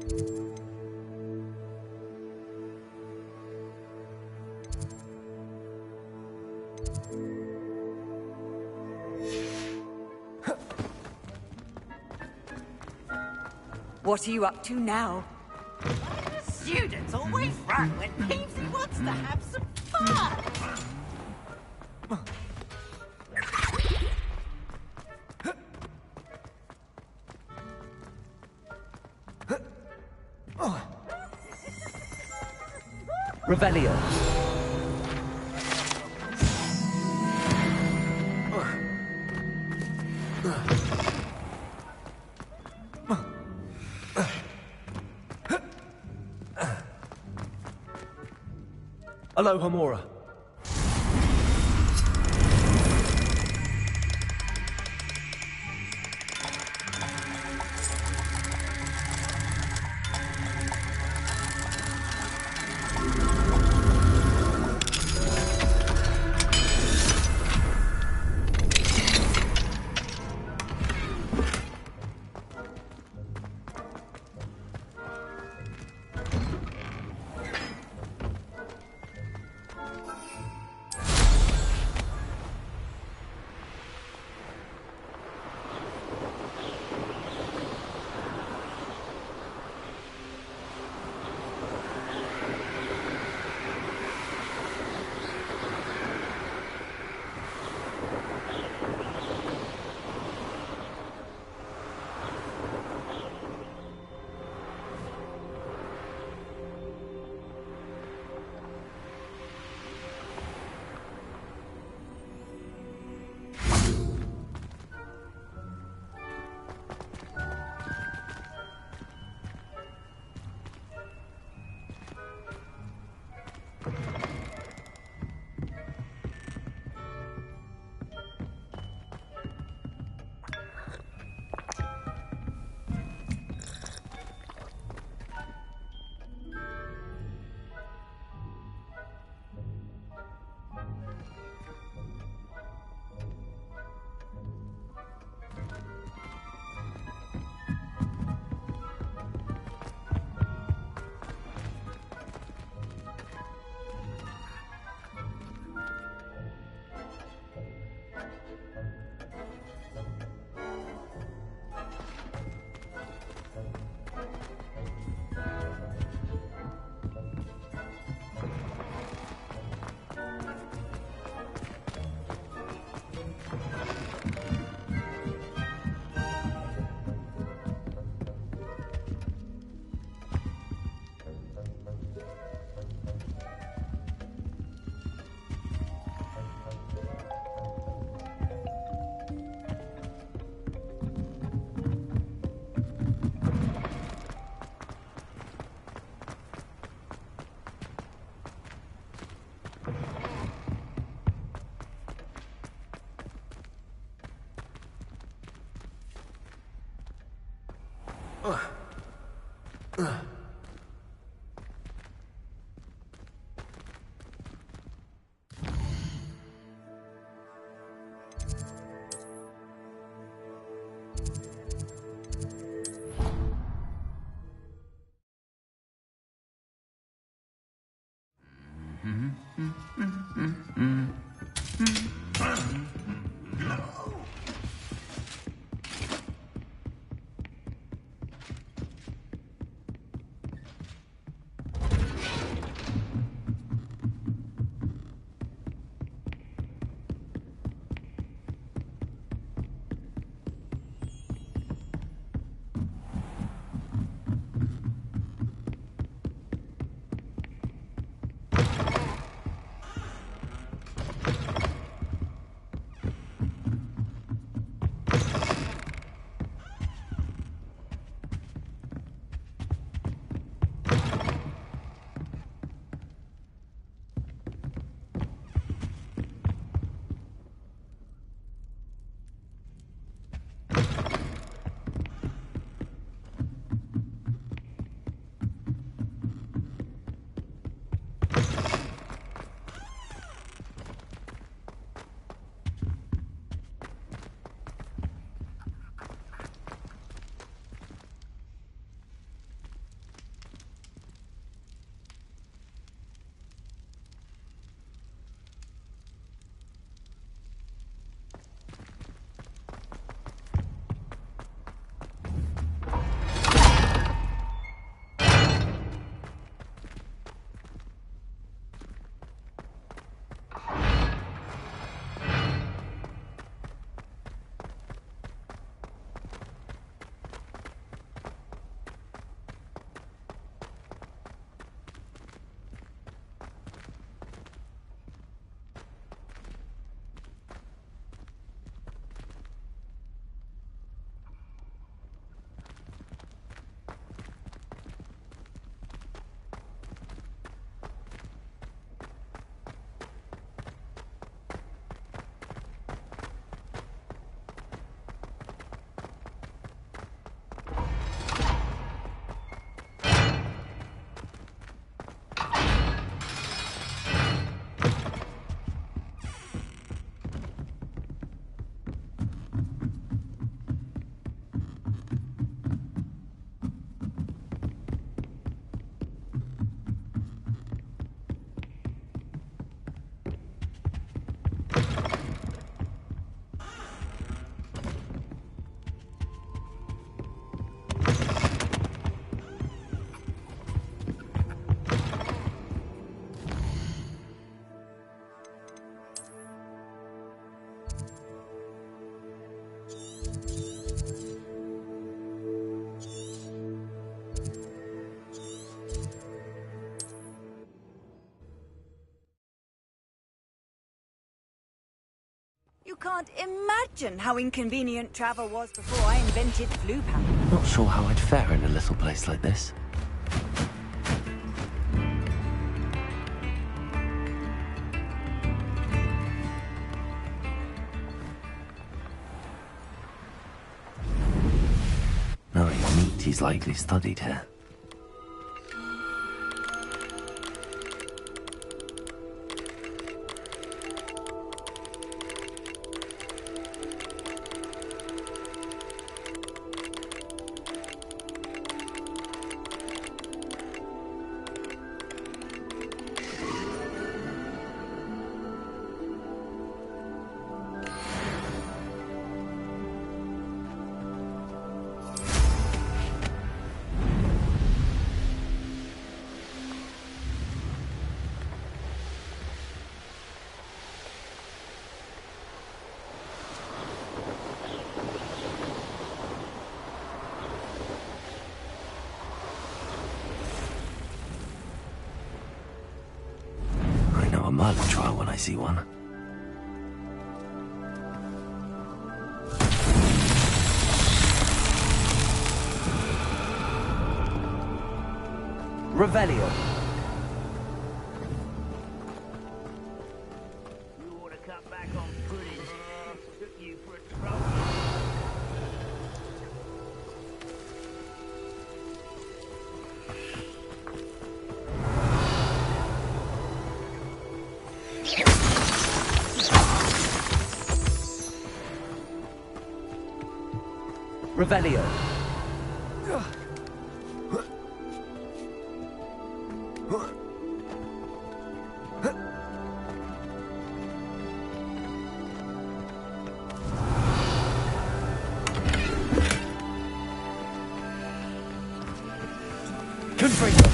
What are you up to now? The students always run when Peavsy wants to have some fun. Revelio. Aloha Mora. can't imagine how inconvenient travel was before I invented flu power. Not sure how I'd fare in a little place like this. Knowing meat, he's likely studied here. A Merlin trial when I see one. Revelio. You ought to cut back on pudding. Took you for a troll. Revelio. Confringo.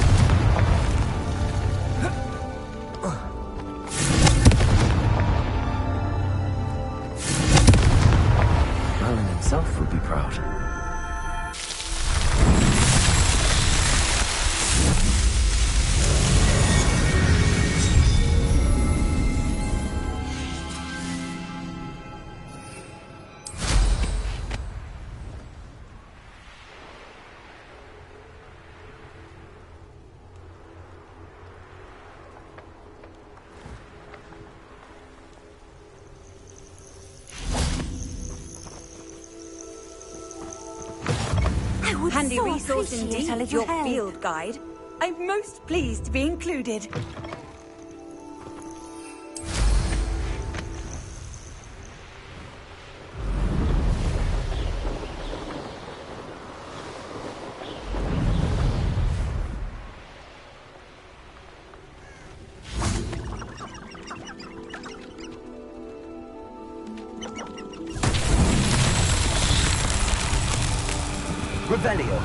Merlin himself would be proud. Handy so resource appreciate indeed, a little your help. field guide. I'm most pleased to be included. Revelio.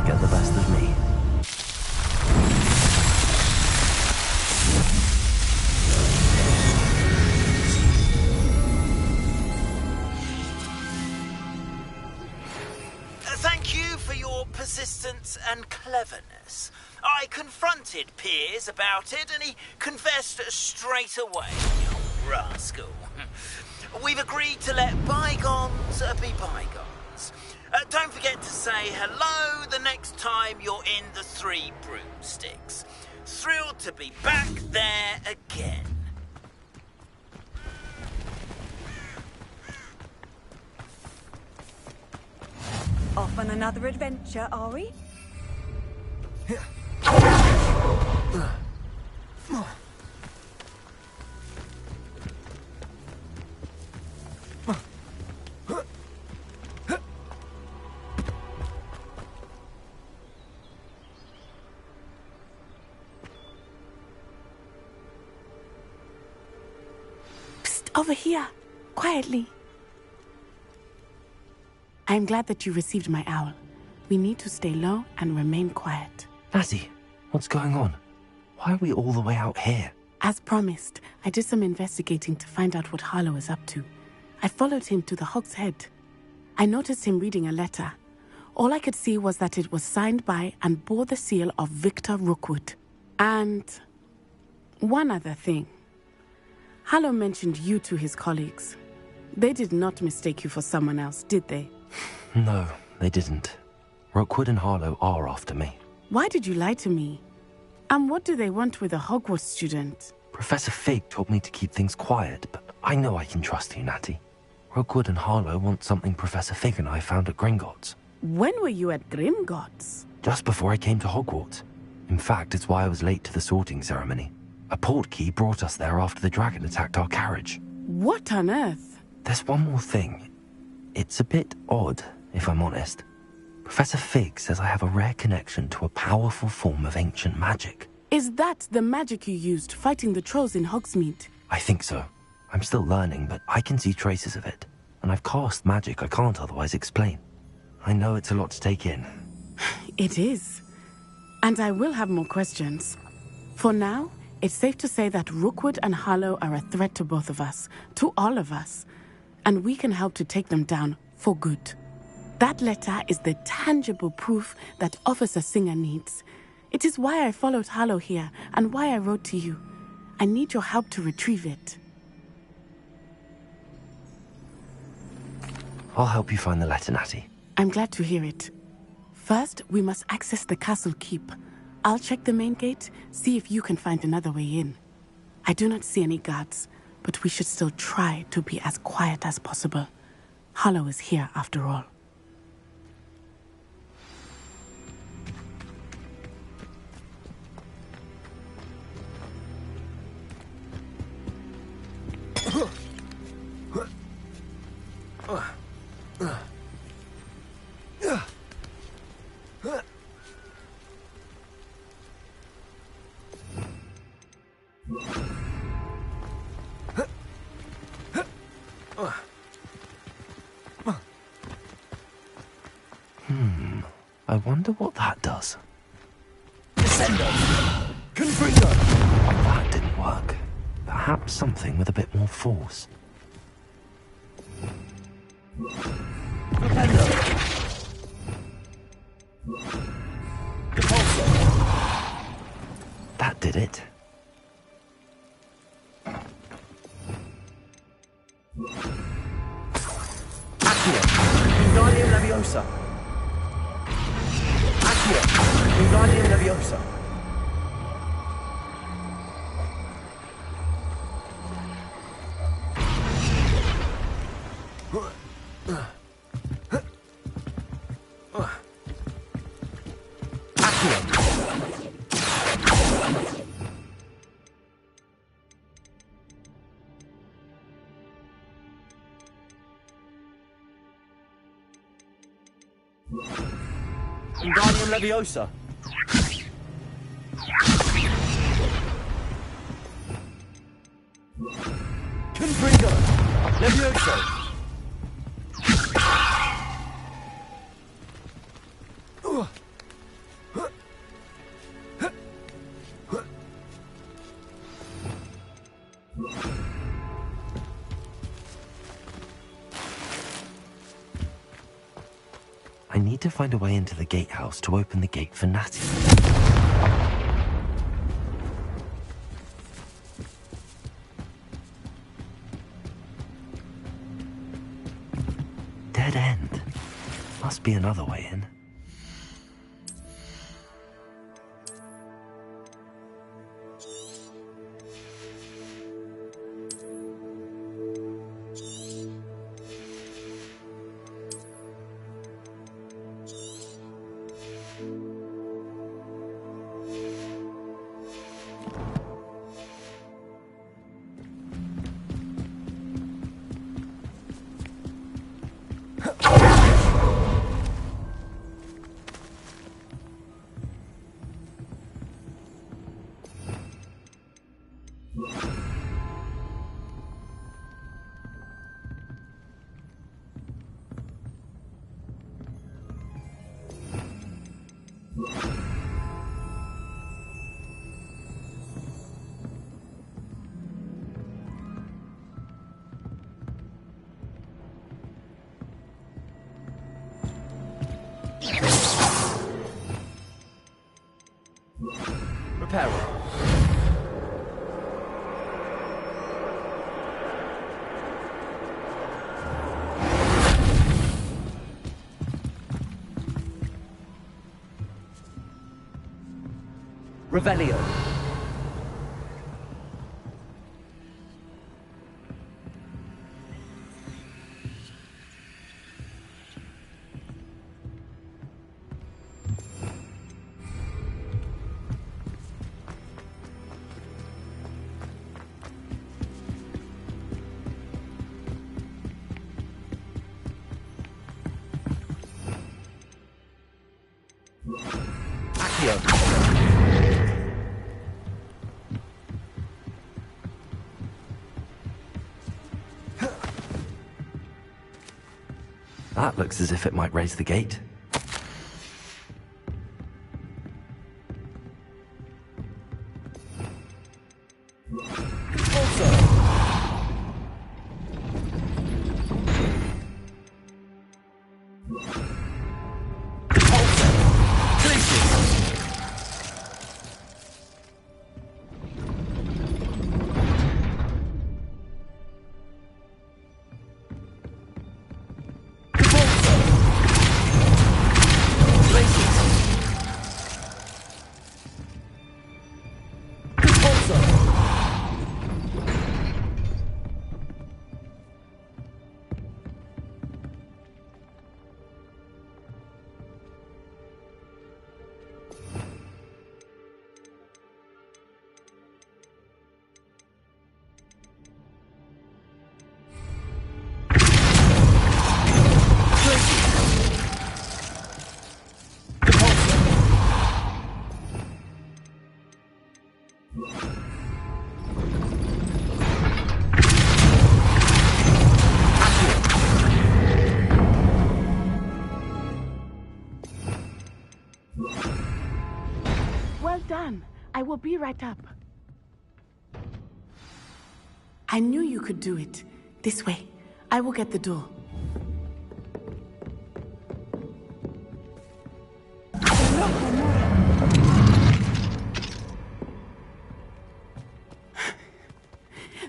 Get the best of me. Thank you for your persistence and cleverness. I confronted Piers about it, and he confessed straight away. You rascal. We've agreed to let bygones be bygones. Don't forget to say hello the next time you're in the Three Broomsticks. Thrilled to be back there again. Off on another adventure, are we? Over here, quietly. I'm glad that you received my owl. We need to stay low and remain quiet. Natty, what's going on? Why are we all the way out here? As promised, I did some investigating to find out what Harlow is up to. I followed him to the Hog's Head. I noticed him reading a letter. All I could see was that it was signed by and bore the seal of Victor Rookwood. And one other thing. Harlow mentioned you to his colleagues. They did not mistake you for someone else, did they? No, they didn't. Rookwood and Harlow are after me. Why did you lie to me? And what do they want with a Hogwarts student? Professor Fig told me to keep things quiet, but I know I can trust you, Natty. Rookwood and Harlow want something Professor Fig and I found at Gringotts. When were you at Gringotts? Just before I came to Hogwarts. In fact, it's why I was late to the sorting ceremony. A portkey brought us there after the dragon attacked our carriage. What on earth? There's one more thing. It's a bit odd, if I'm honest. Professor Fig says I have a rare connection to a powerful form of ancient magic. Is that the magic you used fighting the trolls in Hogsmeade? I think so. I'm still learning, but I can see traces of it. And I've cast magic I can't otherwise explain. I know it's a lot to take in. It is. And I will have more questions. For now, it's safe to say that Rookwood and Harlow are a threat to both of us, to all of us, and we can help to take them down for good. That letter is the tangible proof that Officer Singer needs. It is why I followed Harlow here and why I wrote to you. I need your help to retrieve it. I'll help you find the letter, Natty. I'm glad to hear it. First, we must access the castle keep. I'll check the main gate, see if you can find another way in. I do not see any guards, but we should still try to be as quiet as possible. Harlow is here after all. I wonder what that does. Descendo! Confringo! That didn't work. Perhaps something with a bit more force. Propendo! Repulso! That did it. Accio! Wingardium Leviosa! Accio! Wingardium Leviosa! Wingardium Leviosa. Confringo! Levioso! I need to find a way into the gatehouse to open the gate for Natty. dead end. Must be another way in. Repair it. Revelio. That looks as if it might raise the gate. Well done. I will be right up. I knew you could do it. This way. I will get the door.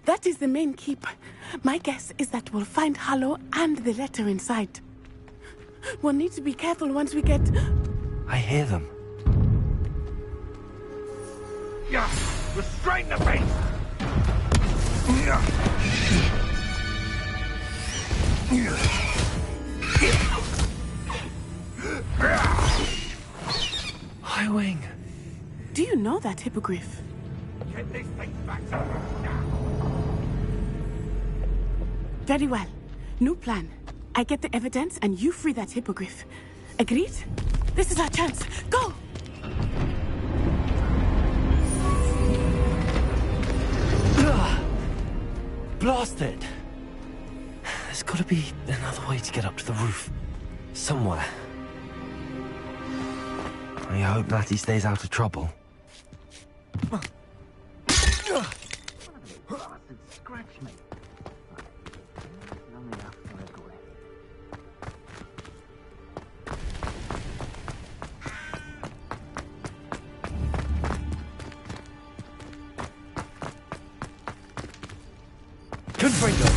That is the main keep. My guess is that we'll find Hollow and the letter inside. We'll need to be careful once we get... I hear them. Yeah, restrain the beast! High Wing. Do you know that hippogriff? Get this thing back to me now! Very well. New plan. I get the evidence and you free that hippogriff. Agreed? This is our chance. Go! Blasted! There's gotta be another way to get up to the roof. Somewhere. I hope Natty stays out of trouble. Scratch me. Long enough for a boy. Confringo.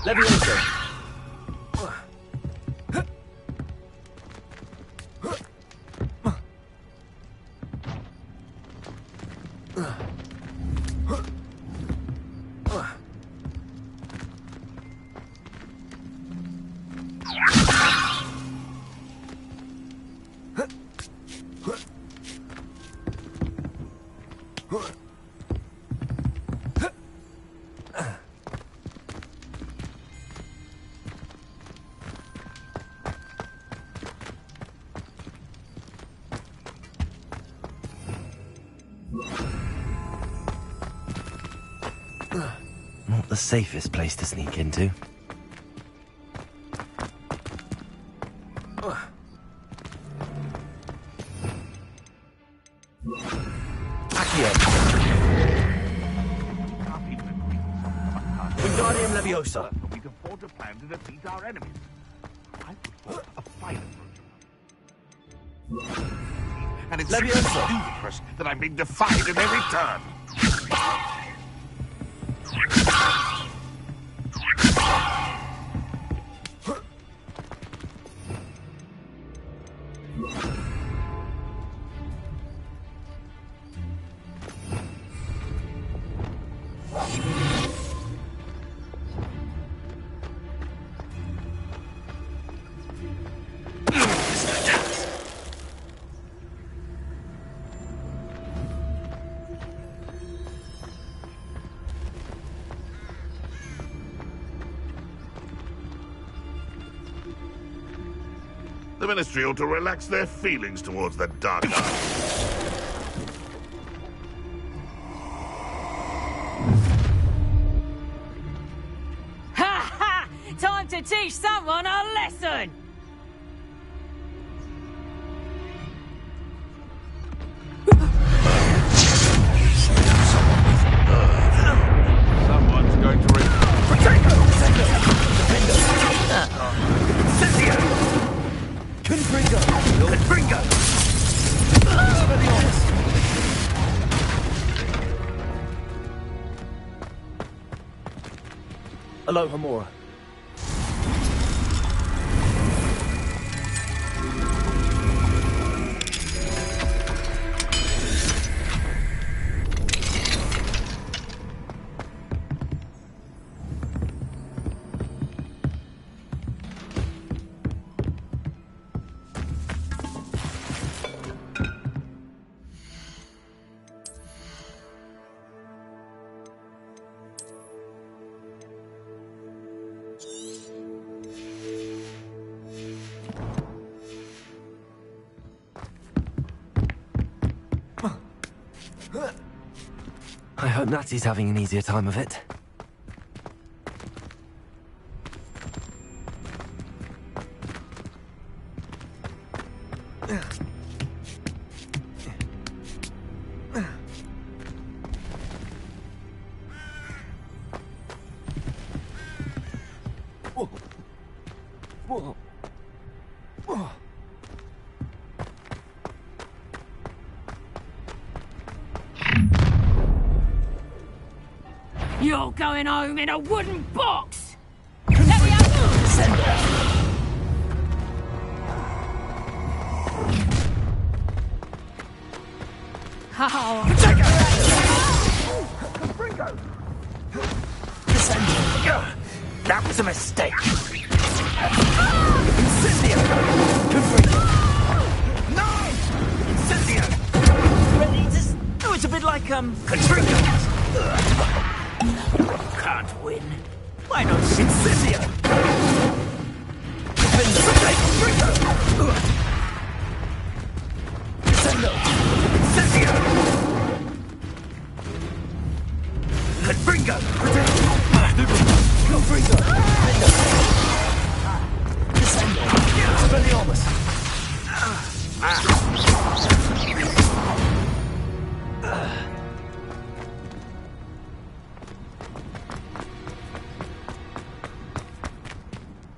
Levioso! Not the safest place to sneak into. Wingardium Leviosa! We can forge a plan to defeat our enemies. I put forth a fine approach. And it's Leviosa! ludicrous that I'm being defied in every turn. The Ministry ought to relax their feelings towards the Dark Arts. Ha ha! Time to teach someone a lesson! Someone's going to Confringo! Aloha Mora. I hope Natty's having an easier time of it. You're going home in a wooden box! Oh. That was a mistake. Oh, it's a bit like, Confringo. Can't win. Why not Incendio?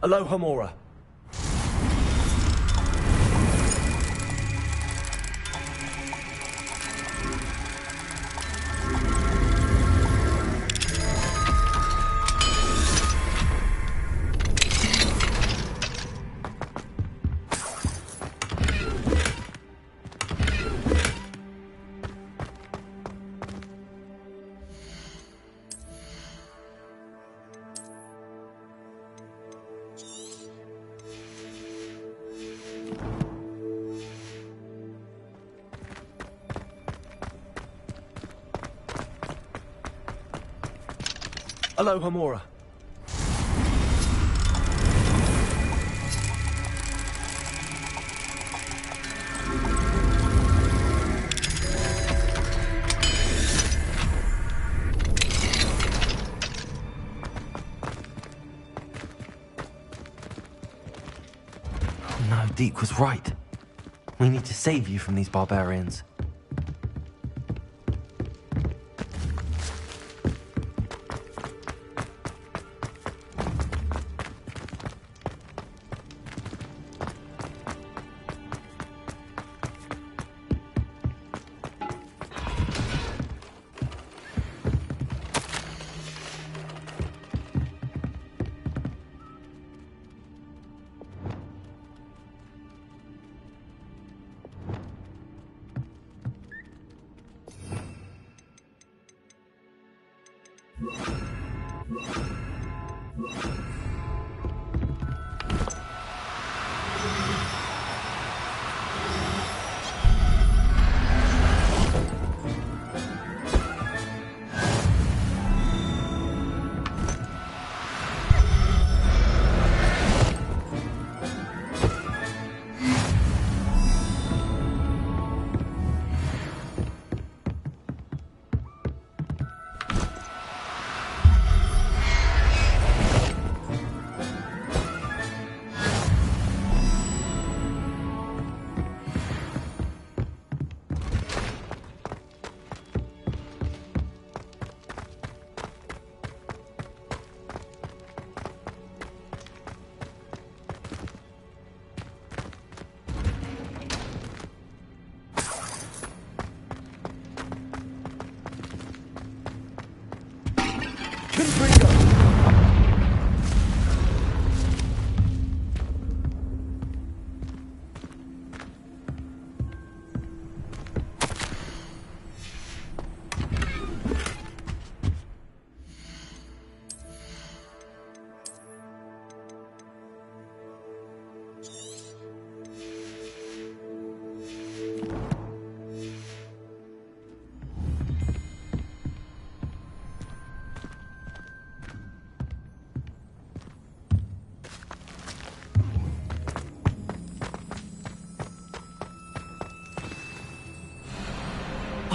Aloha Mora. Hello, Homora. No, Deke was right. We need to save you from these barbarians.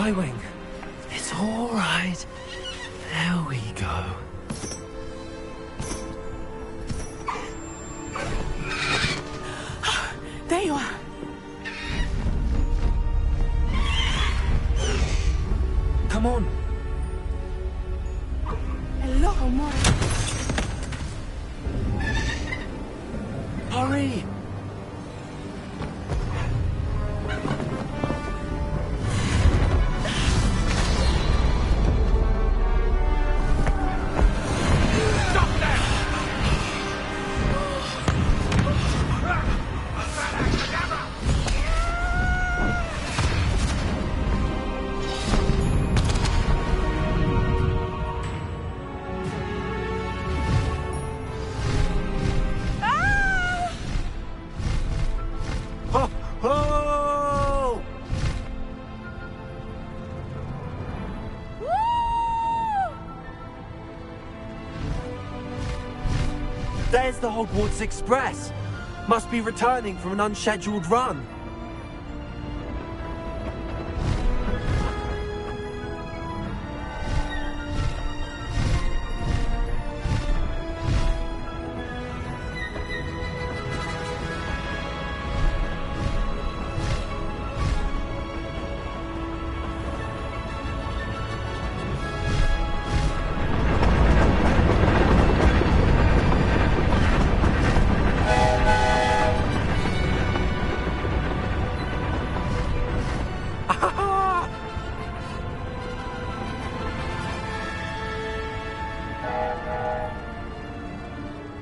Wing. It's all right. There we go. There you are. Come on. Hello, Homora. Hurry. There's the Hogwarts Express. Must be returning from an unscheduled run.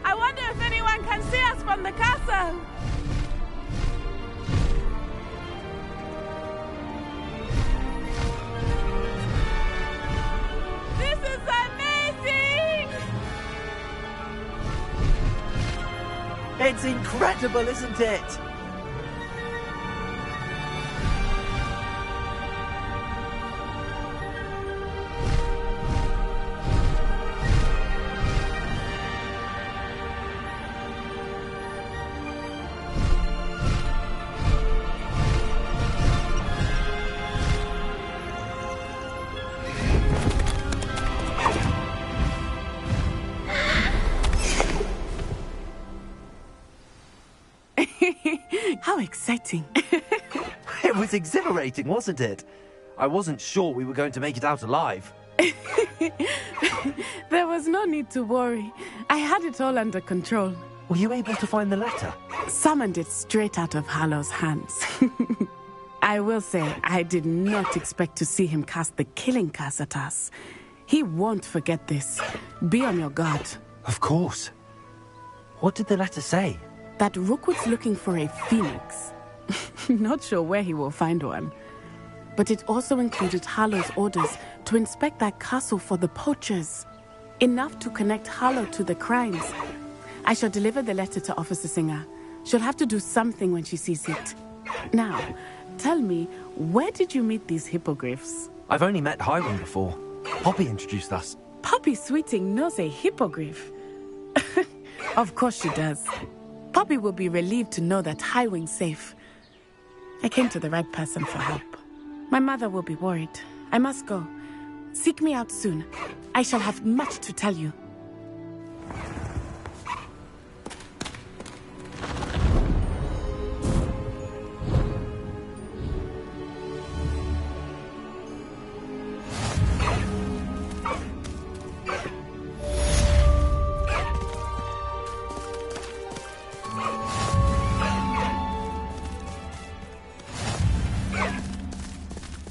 I wonder if anyone can see us from the castle. This is amazing! It's incredible, isn't it? How exciting. It was exhilarating, wasn't it? I wasn't sure we were going to make it out alive. There was no need to worry. I had it all under control. Were you able to find the letter? Summoned it straight out of Hallow's hands. I will say, I did not expect to see him cast the killing curse at us. He won't forget this. Be on your guard. Of course. What did the letter say? That Rookwood's looking for a phoenix. Not sure where he will find one. But it also included Hallow's orders to inspect that castle for the poachers. Enough to connect Hallow to the crimes. I shall deliver the letter to Officer Singer. She'll have to do something when she sees it. Now, tell me, where did you meet these hippogriffs? I've only met Highwing before. Poppy introduced us. Poppy Sweeting knows a hippogriff. Of course she does. Poppy will be relieved to know that Highwing's safe. I came to the right person for help. My mother will be worried. I must go. Seek me out soon. I shall have much to tell you.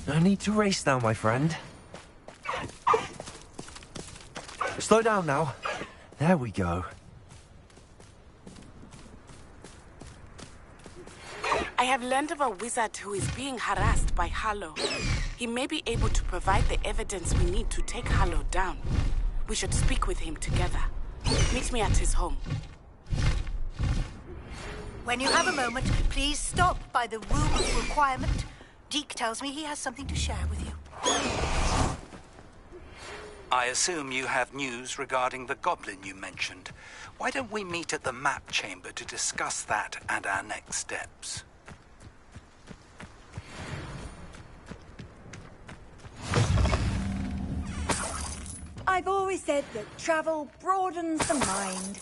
No need to race now, my friend. Slow down now. There we go. I have learned of a wizard who is being harassed by Hallow. He may be able to provide the evidence we need to take Hallow down. We should speak with him together. Meet me at his home. When you have a moment, please stop by the room of requirement. Deke tells me he has something to share with you. I assume you have news regarding the goblin you mentioned. Why don't we meet at the map chamber to discuss that and our next steps? I've always said that travel broadens the mind.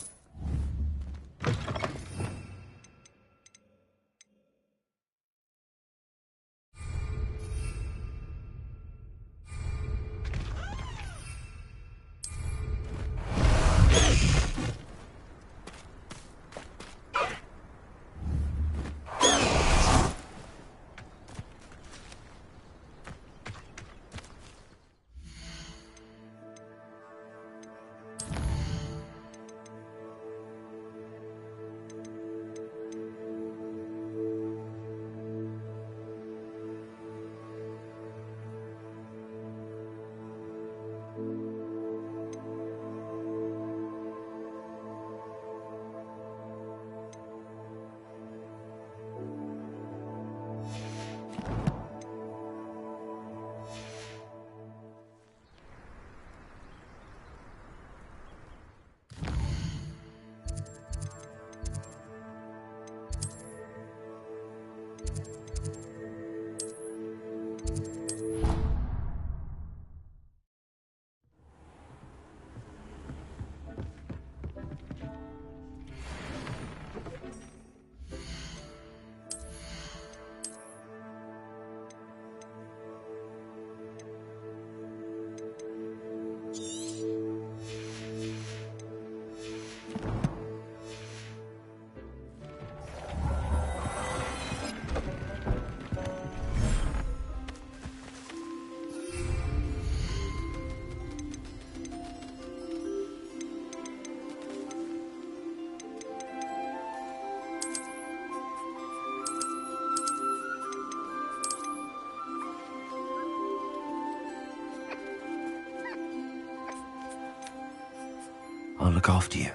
I'll look after you.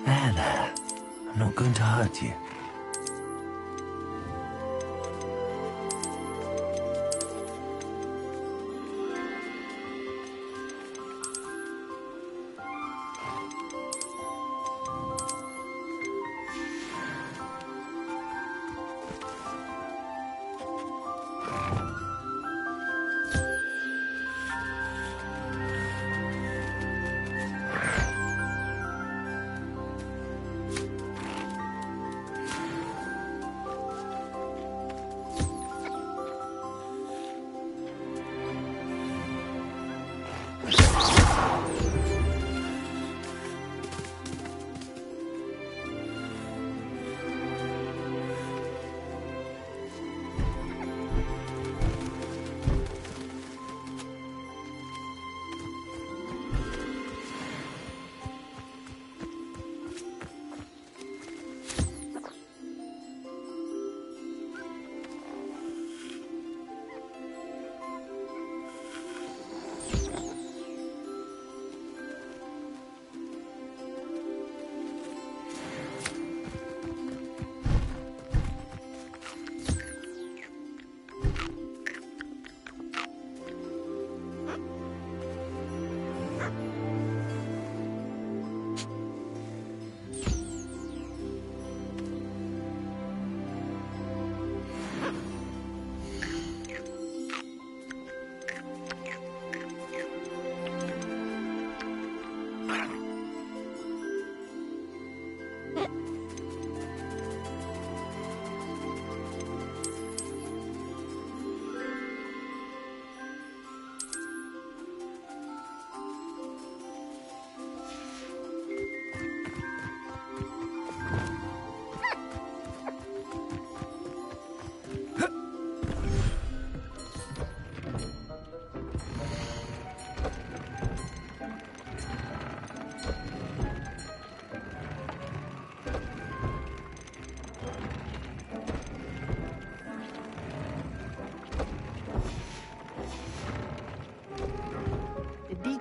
There. I'm not going to hurt you.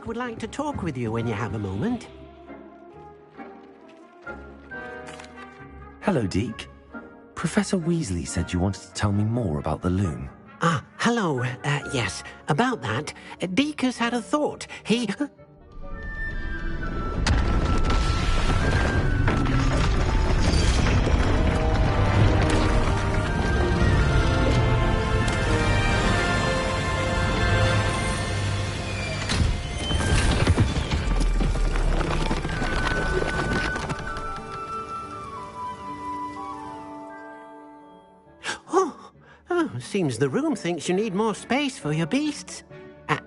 Deek would like to talk with you when you have a moment. Hello, Deke. Professor Weasley said you wanted to tell me more about the loom. Ah, hello. Yes, about that. Deek has had a thought. He... Seems the room thinks you need more space for your beasts.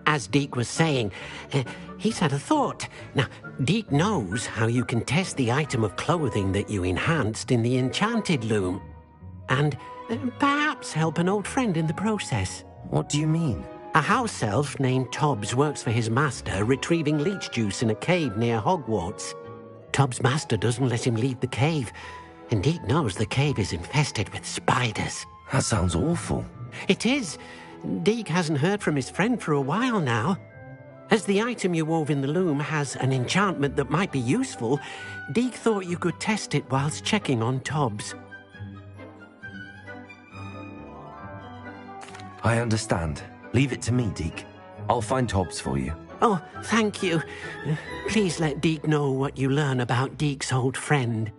As Deek was saying, he's had a thought. Now, Deek knows how you can test the item of clothing that you enhanced in the enchanted loom. And perhaps help an old friend in the process. What do you mean? A house elf named Tobbs works for his master, retrieving leech juice in a cave near Hogwarts. Tobbs' master doesn't let him leave the cave, and Deek knows the cave is infested with spiders. That sounds awful. It is. Deek hasn't heard from his friend for a while now. As the item you wove in the loom has an enchantment that might be useful, Deek thought you could test it whilst checking on Tobbs. I understand. Leave it to me, Deke. I'll find Tobbs for you. Oh, thank you. Please let Deek know what you learn about Deek's old friend.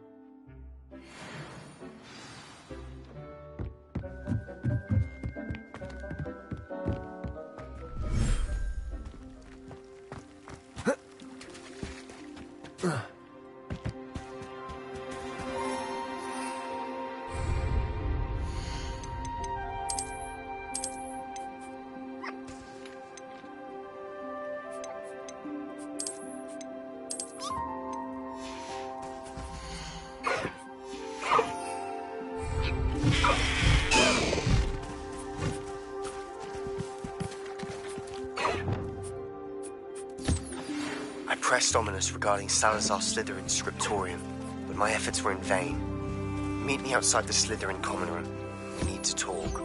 Pressed ominous regarding Salazar Slytherin's scriptorium, but my efforts were in vain. Meet me outside the Slytherin common room. We need to talk.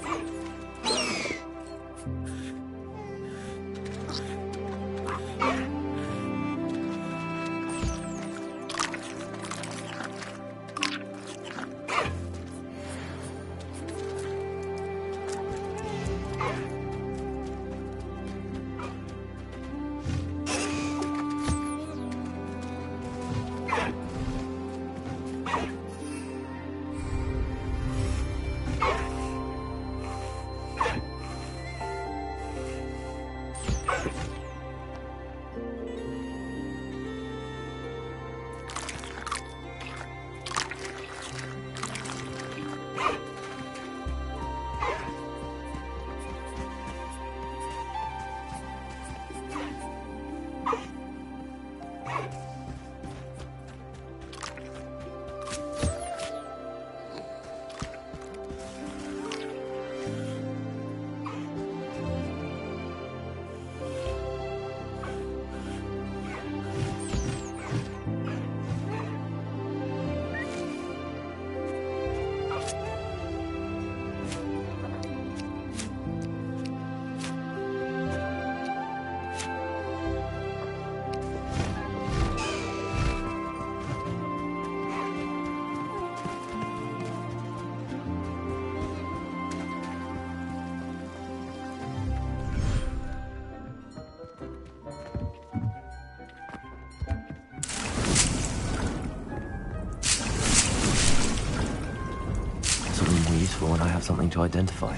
When I have something to identify.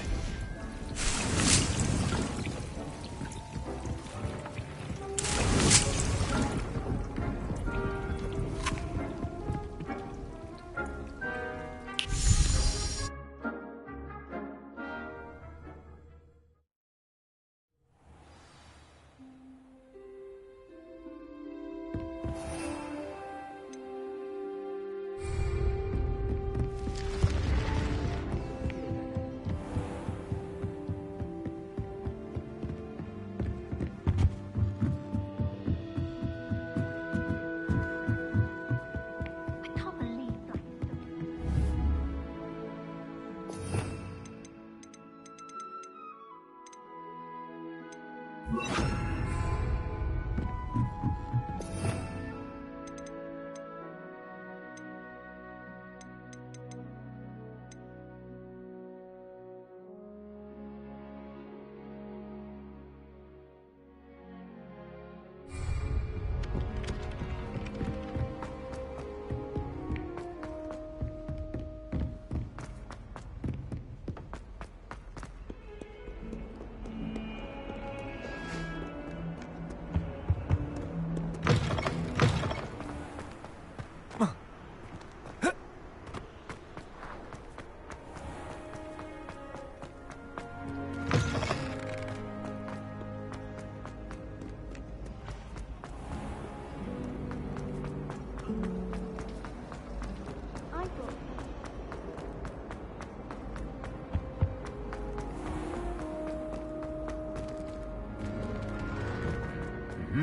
Away,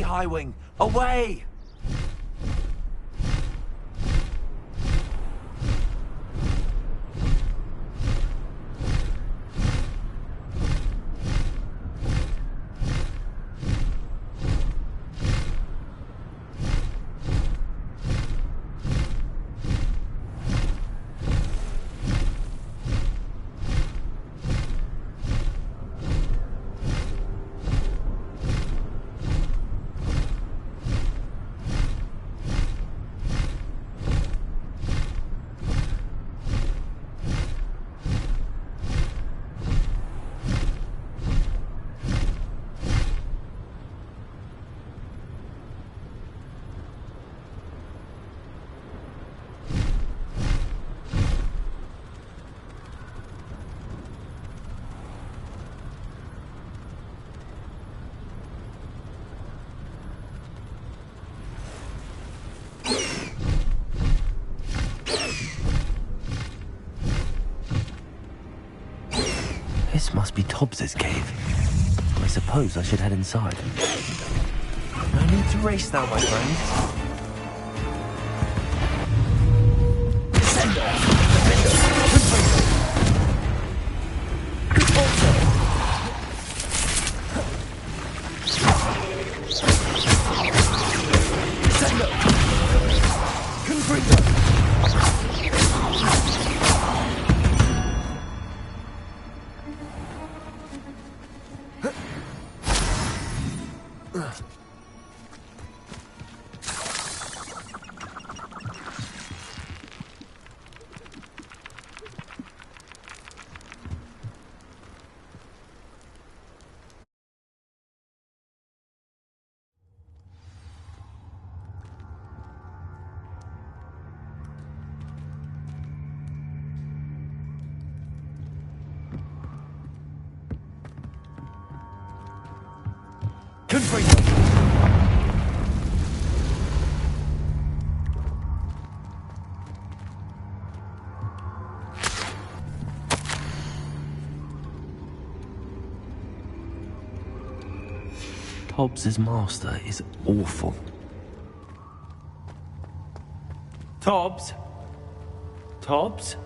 Highwing! Away! This must be Tobbs's cave. I suppose I should head inside. No need to race now, my friends. Tobbs's master is awful. Tobbs? Tobbs?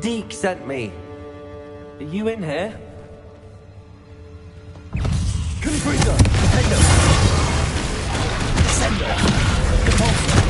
Deke sent me. Are you in here? Confringo! Defender! Sender! Compulsor!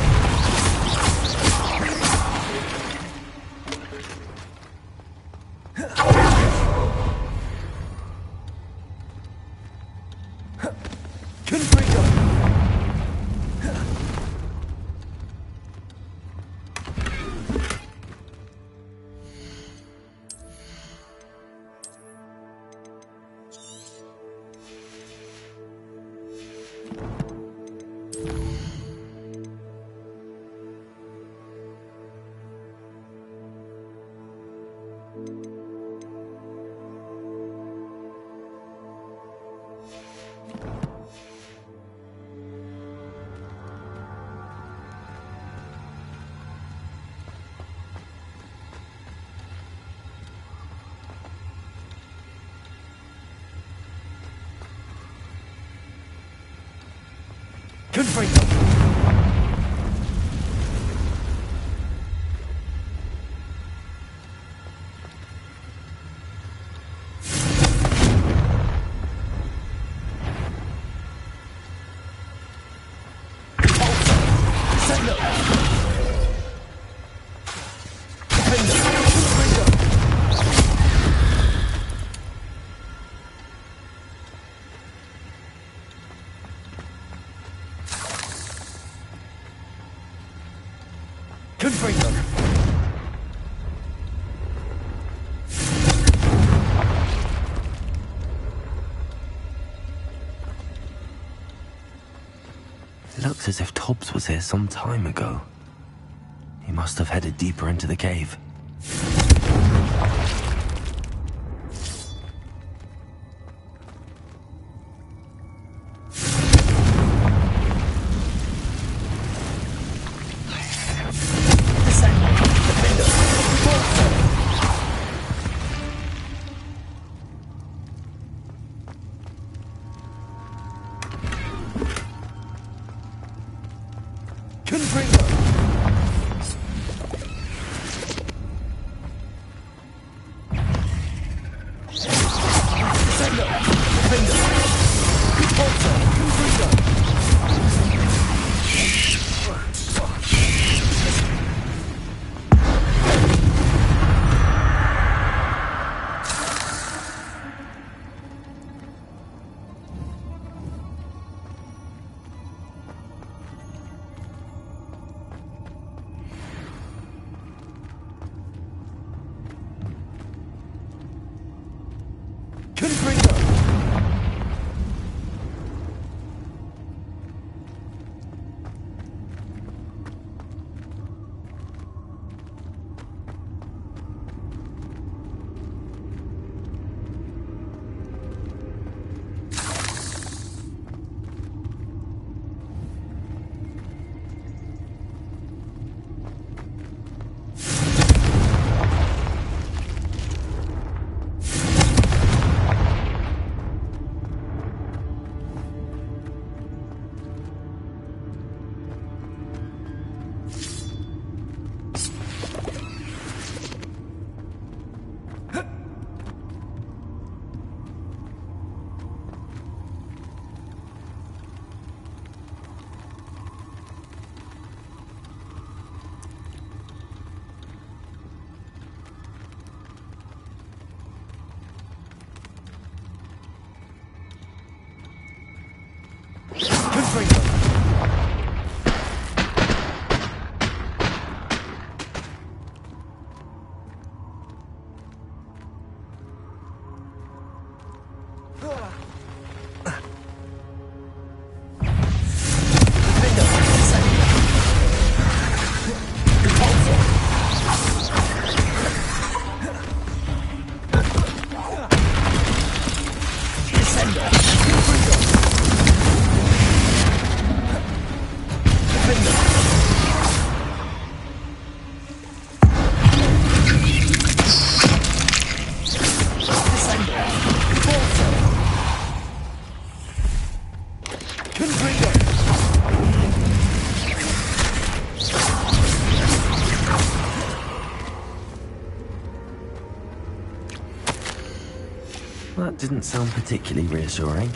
Confringo! Looks as if Tobbs was here some time ago. He must have headed deeper into the cave. That didn't sound particularly reassuring.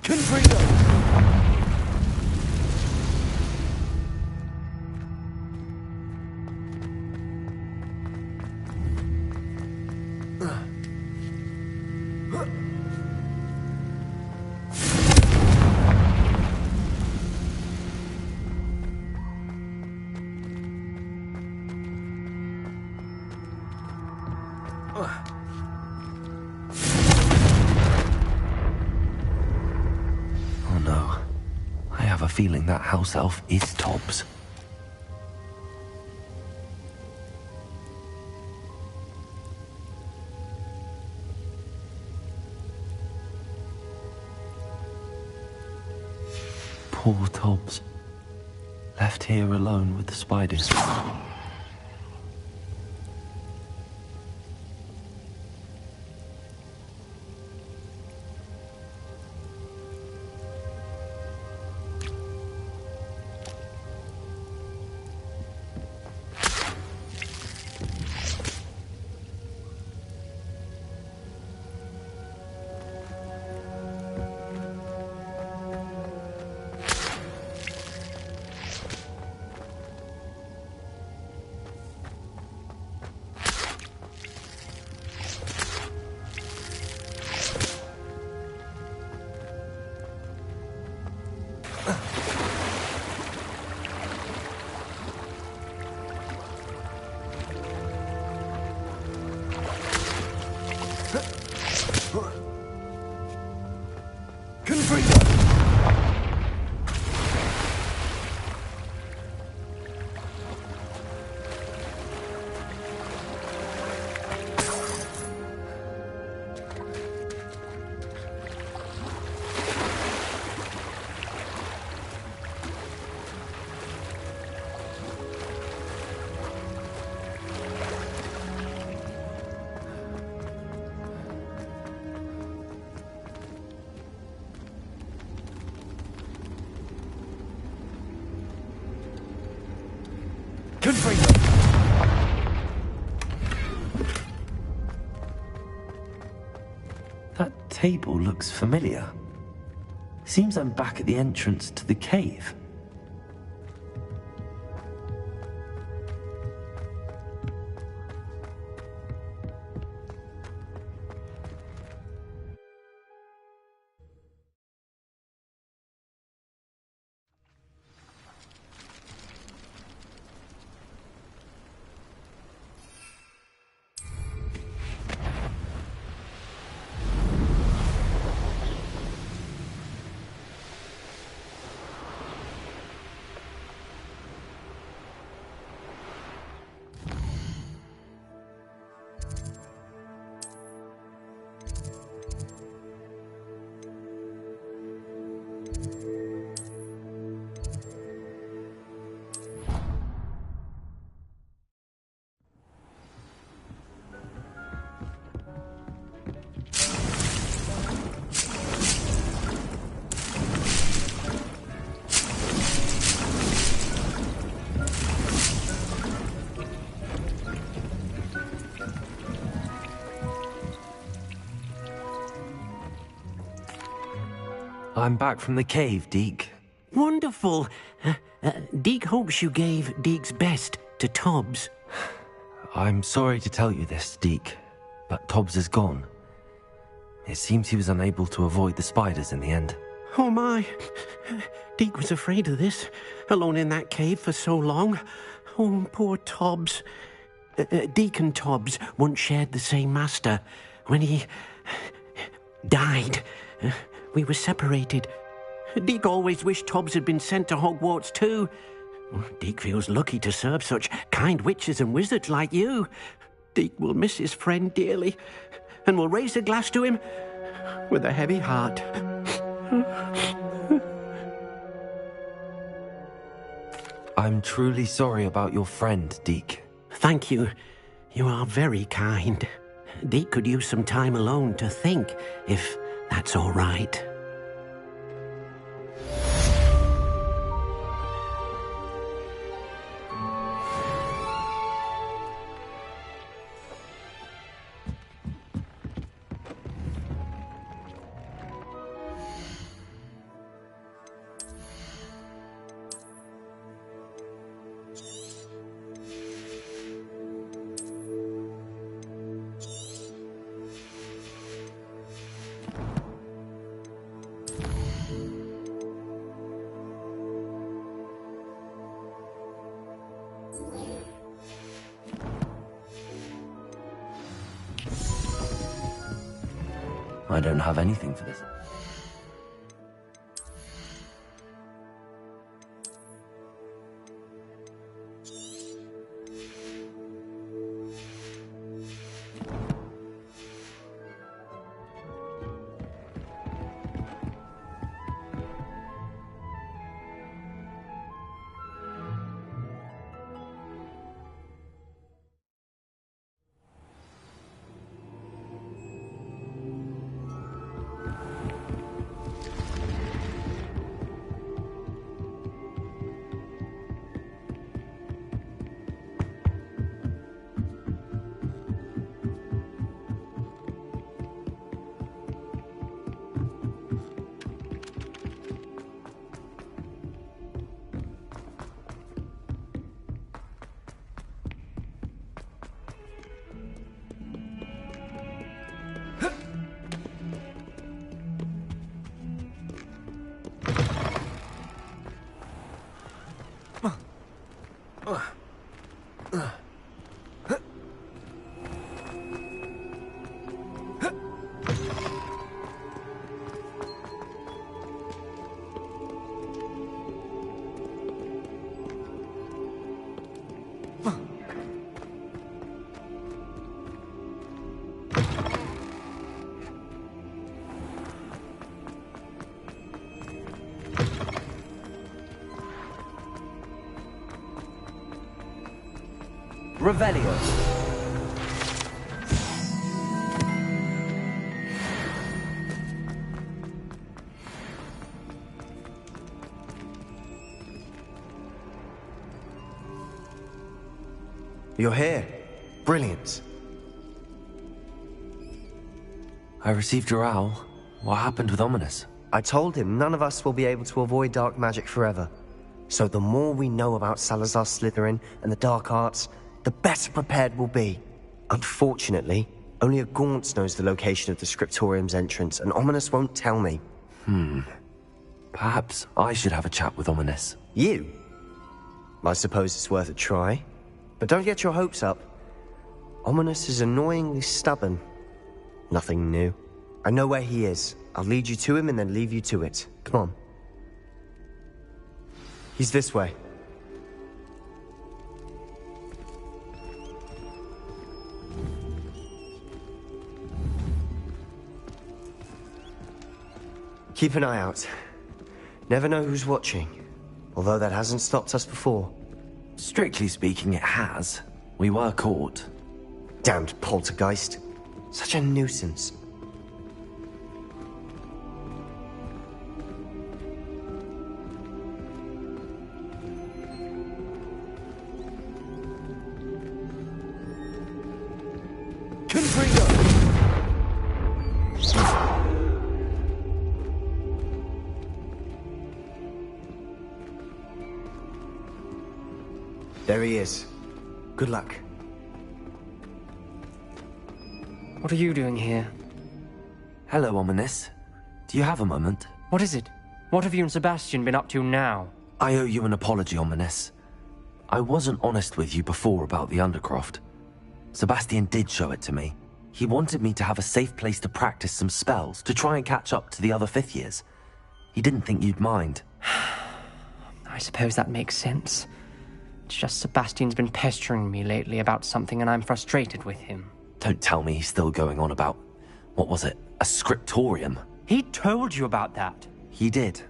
Confringo! Oh no. I have a feeling that house elf is Tobbs. Poor Tobbs. Left here alone with the spiders. That table looks familiar. Seems I'm back at the entrance to the cave. I'm back from the cave, Deke. Wonderful. Deke hopes you gave Deke's best to Tobbs. I'm sorry to tell you this, Deke, but Tobbs is gone. It seems he was unable to avoid the spiders in the end. Oh my. Deke was afraid of this, alone in that cave for so long. Oh, poor Tobbs. Deke and Tobbs once shared the same master. When he died, we were separated. Deke always wished Tobbs had been sent to Hogwarts too. Deke feels lucky to serve such kind witches and wizards like you. Deke will miss his friend dearly, and will raise a glass to him with a heavy heart. I'm truly sorry about your friend, Deke. Thank you. You are very kind. Deke could use some time alone to think, if that's all right. I don't have anything for this. Revelio. You're here. Brilliant. I received your owl. What happened with Ominous? I told him none of us will be able to avoid dark magic forever. So the more we know about Salazar Slytherin and the dark arts, the better prepared we'll be. Unfortunately, only a Gaunt knows the location of the Scriptorium's entrance, and Ominous won't tell me. Perhaps I should have a chat with Ominous. You? I suppose it's worth a try. But don't get your hopes up. Ominous is annoyingly stubborn. Nothing new. I know where he is. I'll lead you to him and then leave you to it. Come on. He's this way. Keep an eye out. Never know who's watching. Although that hasn't stopped us before. Strictly speaking, it has. We were caught. Damned poltergeist. Such a nuisance. There he is. Good luck. What are you doing here? Hello, Ominous. Do you have a moment? What is it? What have you and Sebastian been up to now? I owe you an apology, Ominous. I wasn't honest with you before about the Undercroft. Sebastian did show it to me. He wanted me to have a safe place to practice some spells, to try and catch up to the other fifth years. He didn't think you'd mind. I suppose that makes sense. It's just Sebastian's been pestering me lately about something and I'm frustrated with him. Don't tell me he's still going on about, what was it, a scriptorium? He told you about that? He did.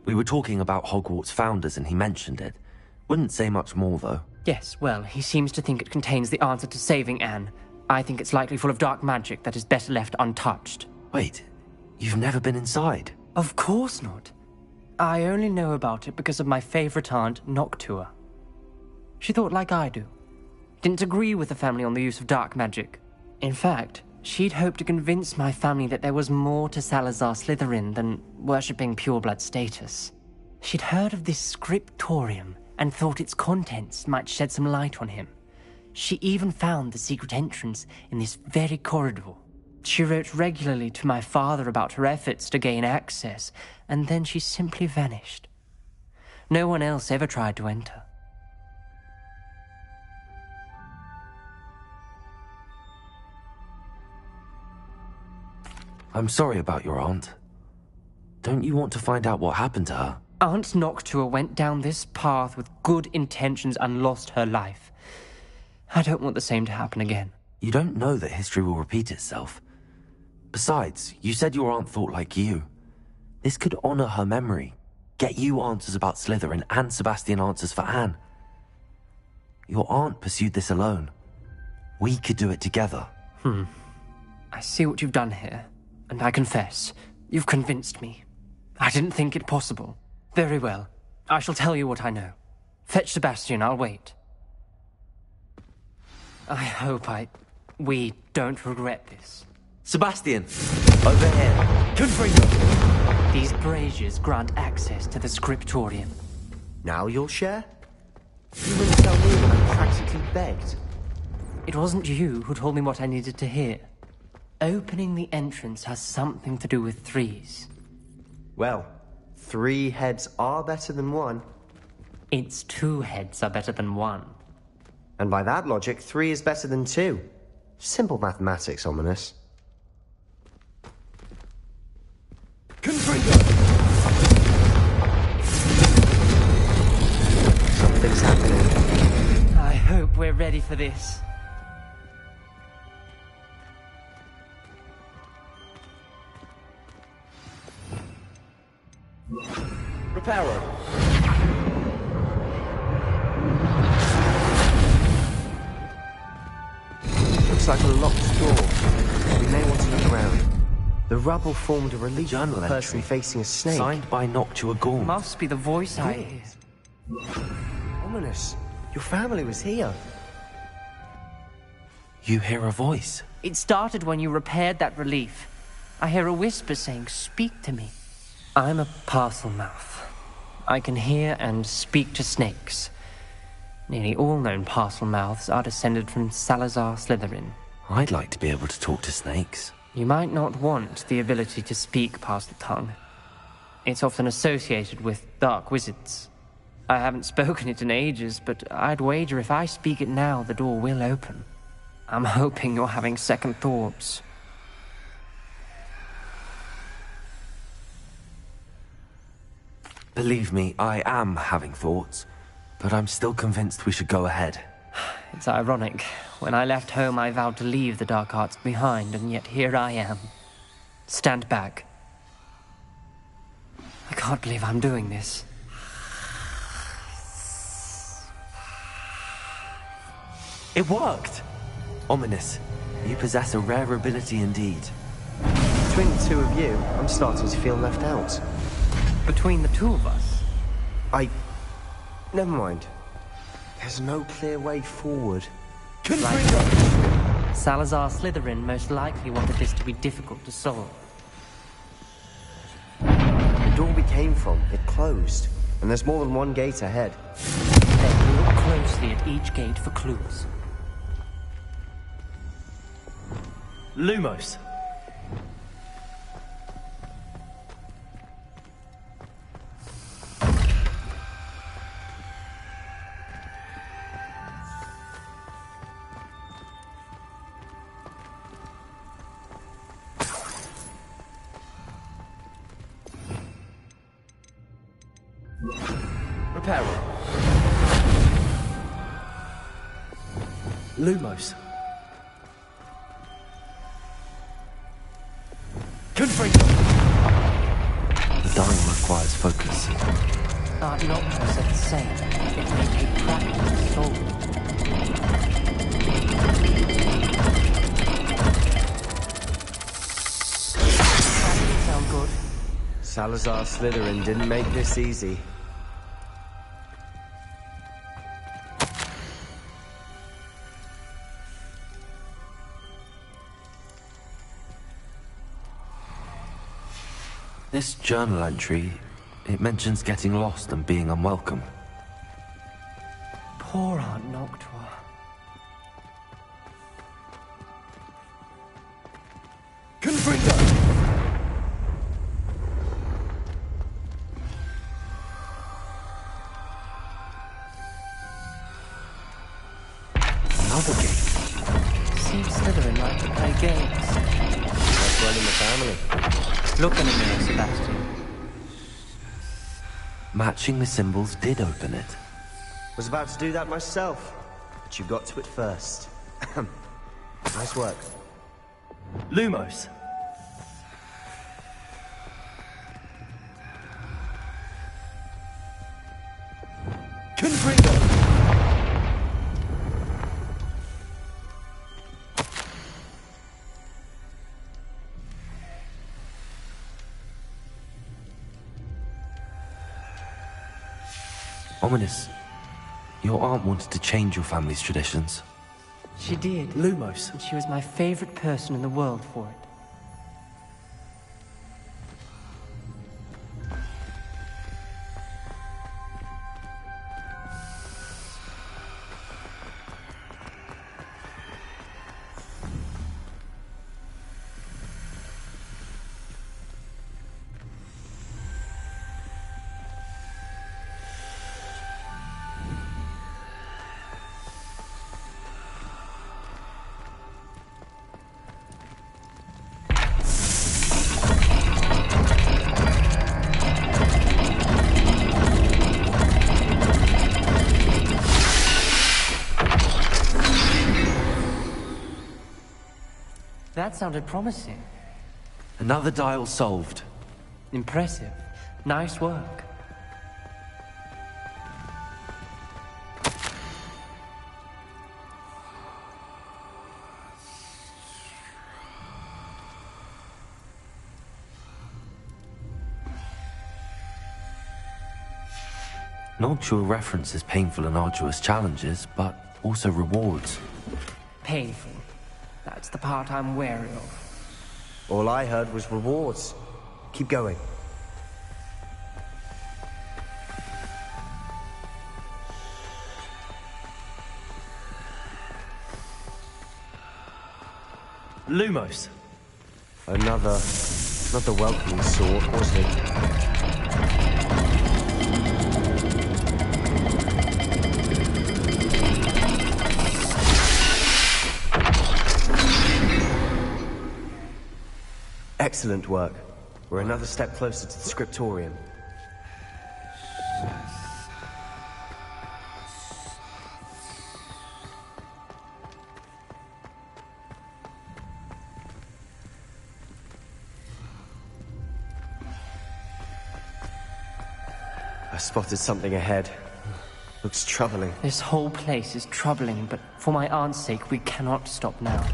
We were talking about Hogwarts founders and he mentioned it. Wouldn't say much more, though. Yes, well, he seems to think it contains the answer to saving Anne. I think it's likely full of dark magic that is better left untouched. Wait, you've never been inside? Of course not. I only know about it because of my favorite aunt, Noctua. She thought like I do. Didn't agree with the family on the use of dark magic. In fact, she'd hoped to convince my family that there was more to Salazar Slytherin than worshipping pureblood status. She'd heard of this scriptorium and thought its contents might shed some light on him. She even found the secret entrance in this very corridor. She wrote regularly to my father about her efforts to gain access, and then she simply vanished. No one else ever tried to enter. I'm sorry about your aunt. Don't you want to find out what happened to her? Aunt Noctua went down this path with good intentions and lost her life. I don't want the same to happen again. You don't know that history will repeat itself. Besides, you said your aunt thought like you. This could honor her memory, get you answers about Slytherin and Sebastian answers for Anne. Your aunt pursued this alone. We could do it together. I see what you've done here, and I confess, you've convinced me. I didn't think it possible. Very well. I shall tell you what I know. Fetch Sebastian, I'll wait. I hope we don't regret this. Sebastian! Over here! Confringo! These braziers grant access to the scriptorium. Now you'll share? You wouldn't tell me when I practically begged. It wasn't you who told me what I needed to hear. Opening the entrance has something to do with threes. Well, 3 heads are better than 1. It's 2 heads are better than 1. And by that logic, 3 is better than 2. Simple mathematics, Ominous. Confringo! Something's happening. I hope we're ready for this. Reparo. Looks like a locked door. We may want to look around. The rubble formed a relief Journal of a person entry. facing a snake. Signed by Noctua Gaunt. Must be the voice I hear. Ominous. Your family was here. You hear a voice. It started when you repaired that relief. I hear a whisper saying, "Speak to me." I'm a parcel mouth. I can hear and speak to snakes. Nearly all known parcel mouths are descended from Salazar Slytherin. I'd like to be able to talk to snakes. You might not want the ability to speak past the tongue. It's often associated with dark wizards. I haven't spoken it in ages, but I'd wager if I speak it now, the door will open. I'm hoping you're having second thoughts. Believe me, I am having thoughts, but I'm still convinced we should go ahead. It's ironic. When I left home, I vowed to leave the dark arts behind, and yet here I am. Stand back. I can't believe I'm doing this. It worked! Ominous, you possess a rare ability indeed. Between the 2 of you, I'm starting to feel left out. Between the 2 of us? Never mind. There's no clear way forward. Right. Salazar Slytherin most likely wanted this to be difficult to solve. The door we came from, it closed. And there's more than 1 gate ahead. Then look closely at each gate for clues. Lumos. Reparo. Lumos. Confringo. The dying requires focus. Aunt Noctua said the same. It may take practice to solve it. That didn't sound good. Salazar Slytherin didn't make this easy. This journal entry, it mentions getting lost and being unwelcome. Poor Aunt Noctua. Confringo. Another gate. Seems Slytherin like to play games. one in the family. Look in a mirror, Sebastian. Matching the symbols did open it. Was about to do that myself, but you got to it first. Nice work. Lumos. Confringo. Ominous. Your aunt wanted to change your family's traditions. She did. Lumos. And she was my favorite person in the world for it. That sounded promising. Another dial solved. Impressive. Nice work. Noctua references painful and arduous challenges, but also rewards. Painful. That's the part I'm wary of. All I heard was rewards. Keep going. Lumos. Another welcoming sort, wasn't it? Excellent work. We're another step closer to the scriptorium. I spotted something ahead. Looks troubling. This whole place is troubling, but for my aunt's sake, we cannot stop now.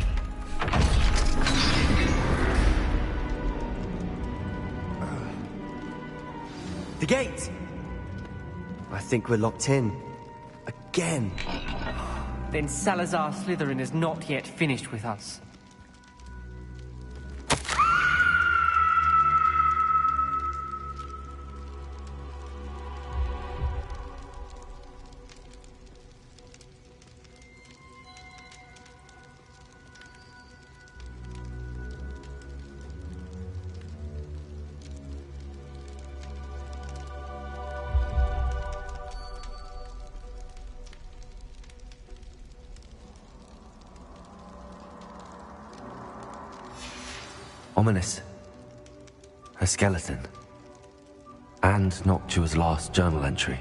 The gate! I think we're locked in. Again. Then Salazar Slytherin is not yet finished with us. Ominous. Her skeleton. And Noctua's last journal entry.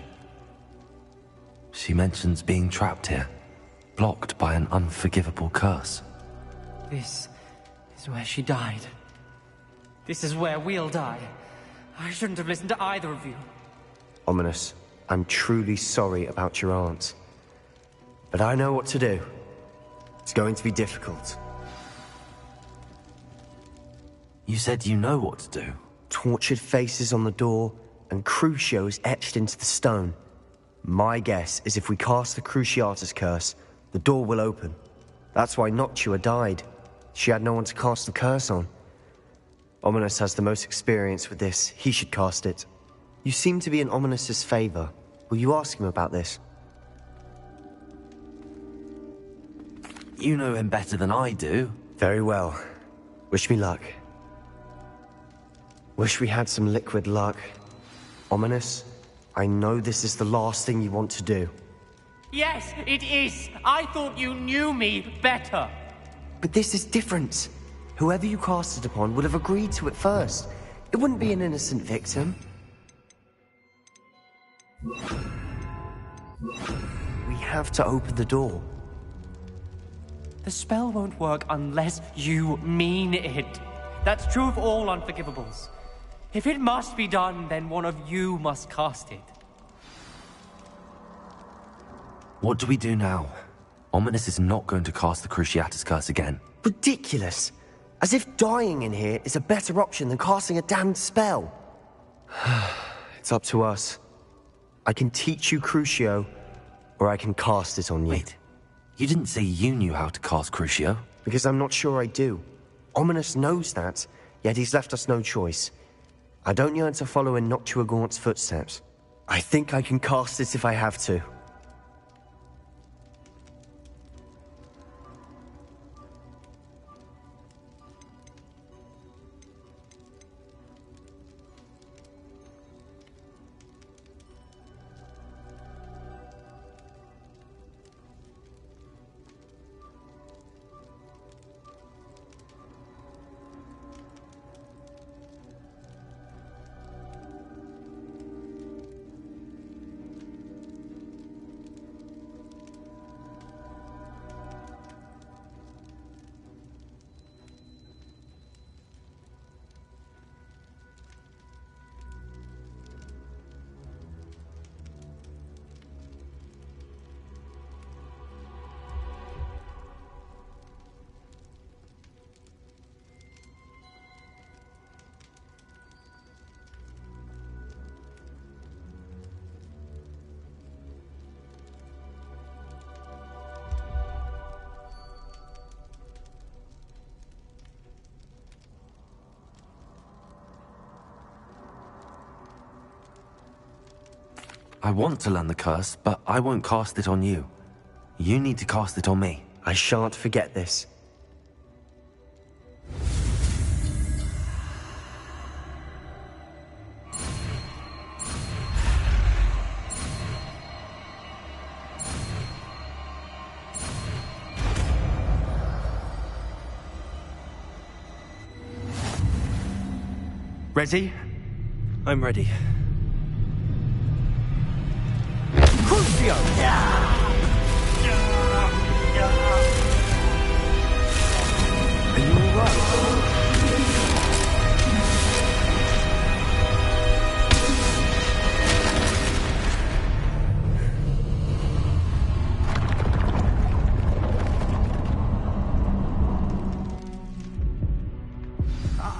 She mentions being trapped here, blocked by an unforgivable curse. This is where she died. This is where we'll die. I shouldn't have listened to either of you. Ominous, I'm truly sorry about your aunt. But I know what to do. It's going to be difficult. You said you know what to do. Tortured faces on the door, and Crucios etched into the stone. My guess is if we cast the Cruciatus curse, the door will open. That's why Noctua died. She had no one to cast the curse on. Ominous has the most experience with this. He should cast it. You seem to be in Ominous's favor. Will you ask him about this? You know him better than I do. Very well. Wish me luck. Wish we had some liquid luck. Ominous, I know this is the last thing you want to do. Yes, it is. I thought you knew me better. But this is different. Whoever you cast it upon would have agreed to it first. It wouldn't be an innocent victim. We have to open the door. The spell won't work unless you mean it. That's true of all unforgivables. If it must be done, then one of you must cast it. What do we do now? Ominous is not going to cast the Cruciatus Curse again. Ridiculous. As if dying in here is a better option than casting a damned spell. It's up to us. I can teach you Crucio, or I can cast it on you. Wait, you didn't say you knew how to cast Crucio? Because I'm not sure I do. Ominous knows that, yet he's left us no choice. I don't yearn to follow in Noctua Gaunt's footsteps. I think I can cast it if I have to. I want to learn the curse, but I won't cast it on you. You need to cast it on me. I shan't forget this. Ready? I'm ready. Crucio! Are you alright?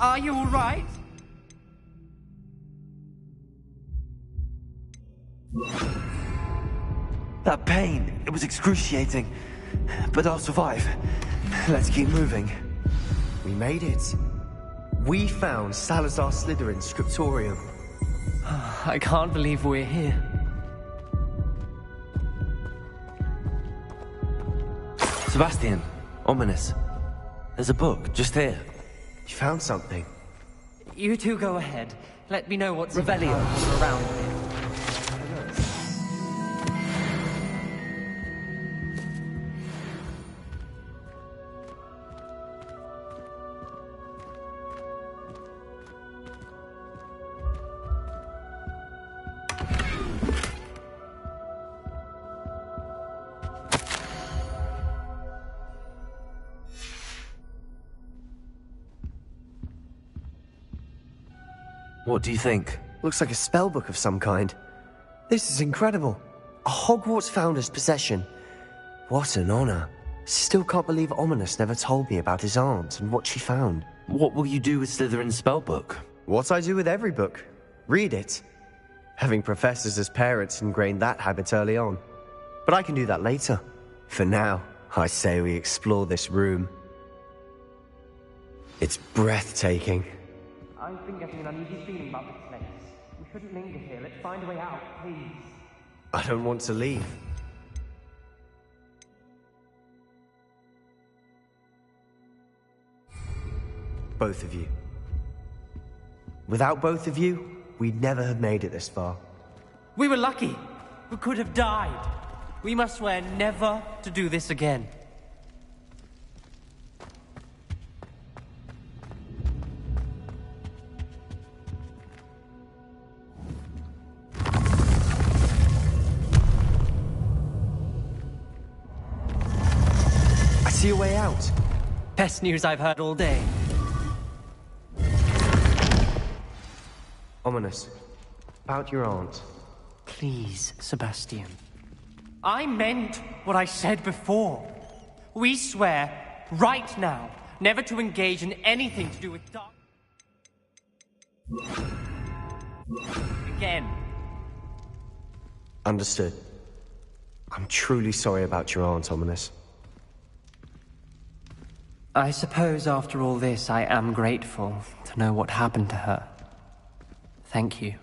Are you all right? That pain, it was excruciating. But I'll survive. Let's keep moving. We made it. We found Salazar Slytherin's scriptorium. I can't believe we're here. Sebastian, Ominous. There's a book, just here. You found something? You two go ahead. Let me know what's Revelio. around here. What do you think? Looks like a spellbook of some kind. This is incredible. A Hogwarts founder's possession. What an honor. Still can't believe Ominous never told me about his aunt and what she found. What will you do with Slytherin's spellbook? What I do with every book. Read it. Having professors as parents ingrained that habit early on. But I can do that later. For now, I say we explore this room. It's breathtaking. I've been getting an uneasy feeling about this place. We shouldn't linger here. Let's find a way out, please. I don't want to leave. Both of you. Without both of you, we'd never have made it this far. We were lucky. We could have died. We must swear never to do this again. See a way out. Best news I've heard all day. Ominous. About your aunt. Please, Sebastian. I meant what I said before. We swear, right now, never to engage in anything to do with dark... Again. Understood. I'm truly sorry about your aunt, Ominous. I suppose after all this, I am grateful to know what happened to her. Thank you.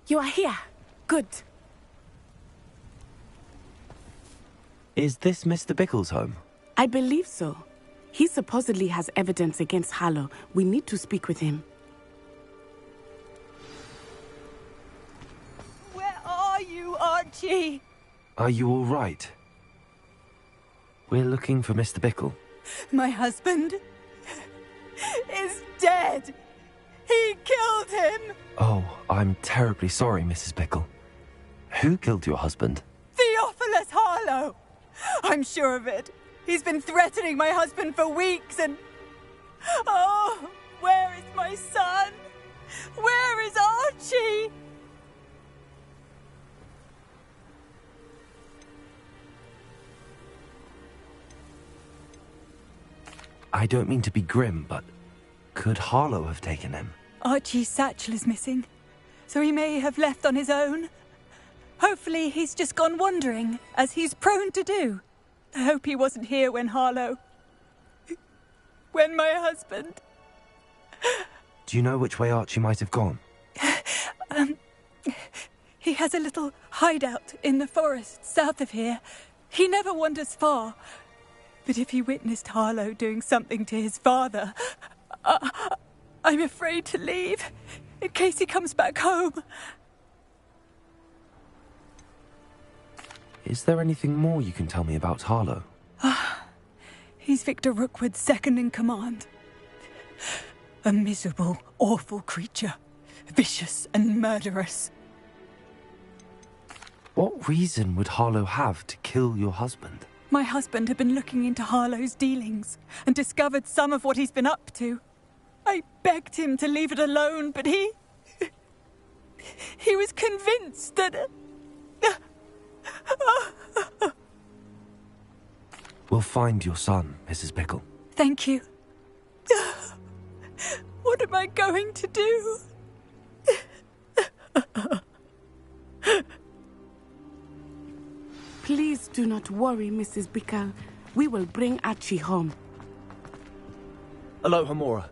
You are here. Good. Is this Mr. Bickle's home? I believe so. He supposedly has evidence against Harlow. We need to speak with him. Where are you, Archie? Are you all right? We're looking for Mr. Bickle. My husband is dead. He killed him. Oh, I'm terribly sorry, Mrs. Bickle. Who killed your husband? Theophilus Harlow. I'm sure of it. He's been threatening my husband for weeks and... Oh, where is my son? Where is Archie? I don't mean to be grim, but could Harlow have taken him? Archie's satchel is missing, so he may have left on his own. Hopefully he's just gone wandering, as he's prone to do. I hope he wasn't here when when my husband... Do you know which way Archie might have gone? He has a little hideout in the forest south of here. He never wanders far. But if he witnessed Harlow doing something to his father, I'm afraid to leave, in case he comes back home. Is there anything more you can tell me about Harlow? He's Victor Rookwood's second in command. A miserable, awful creature. Vicious and murderous. What reason would Harlow have to kill your husband? My husband had been looking into Harlow's dealings and discovered some of what he's been up to. I begged him to leave it alone, but he was convinced that... We'll find your son, Mrs. Pickle. Thank you. What am I going to do? Please do not worry, Mrs. Pickle. We will bring Archie home. Aloha, Mora.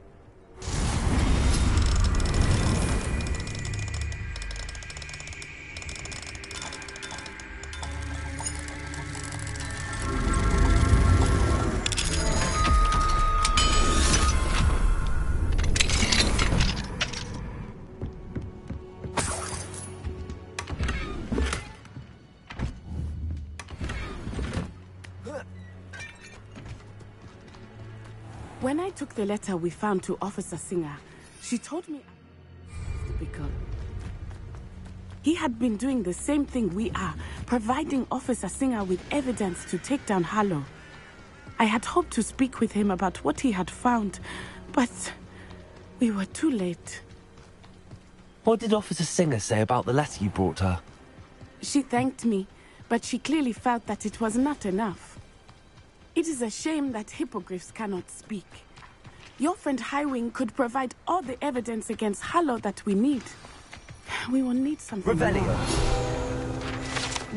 When I took the letter we found to Officer Singer, she told me... Mr. Pickle. He had been doing the same thing we are, providing Officer Singer with evidence to take down Harlow. I had hoped to speak with him about what he had found, but we were too late. What did Officer Singer say about the letter you brought her? She thanked me, but she clearly felt that it was not enough. It is a shame that hippogriffs cannot speak. Your friend Highwing could provide all the evidence against Harlow that we need. We will need something more.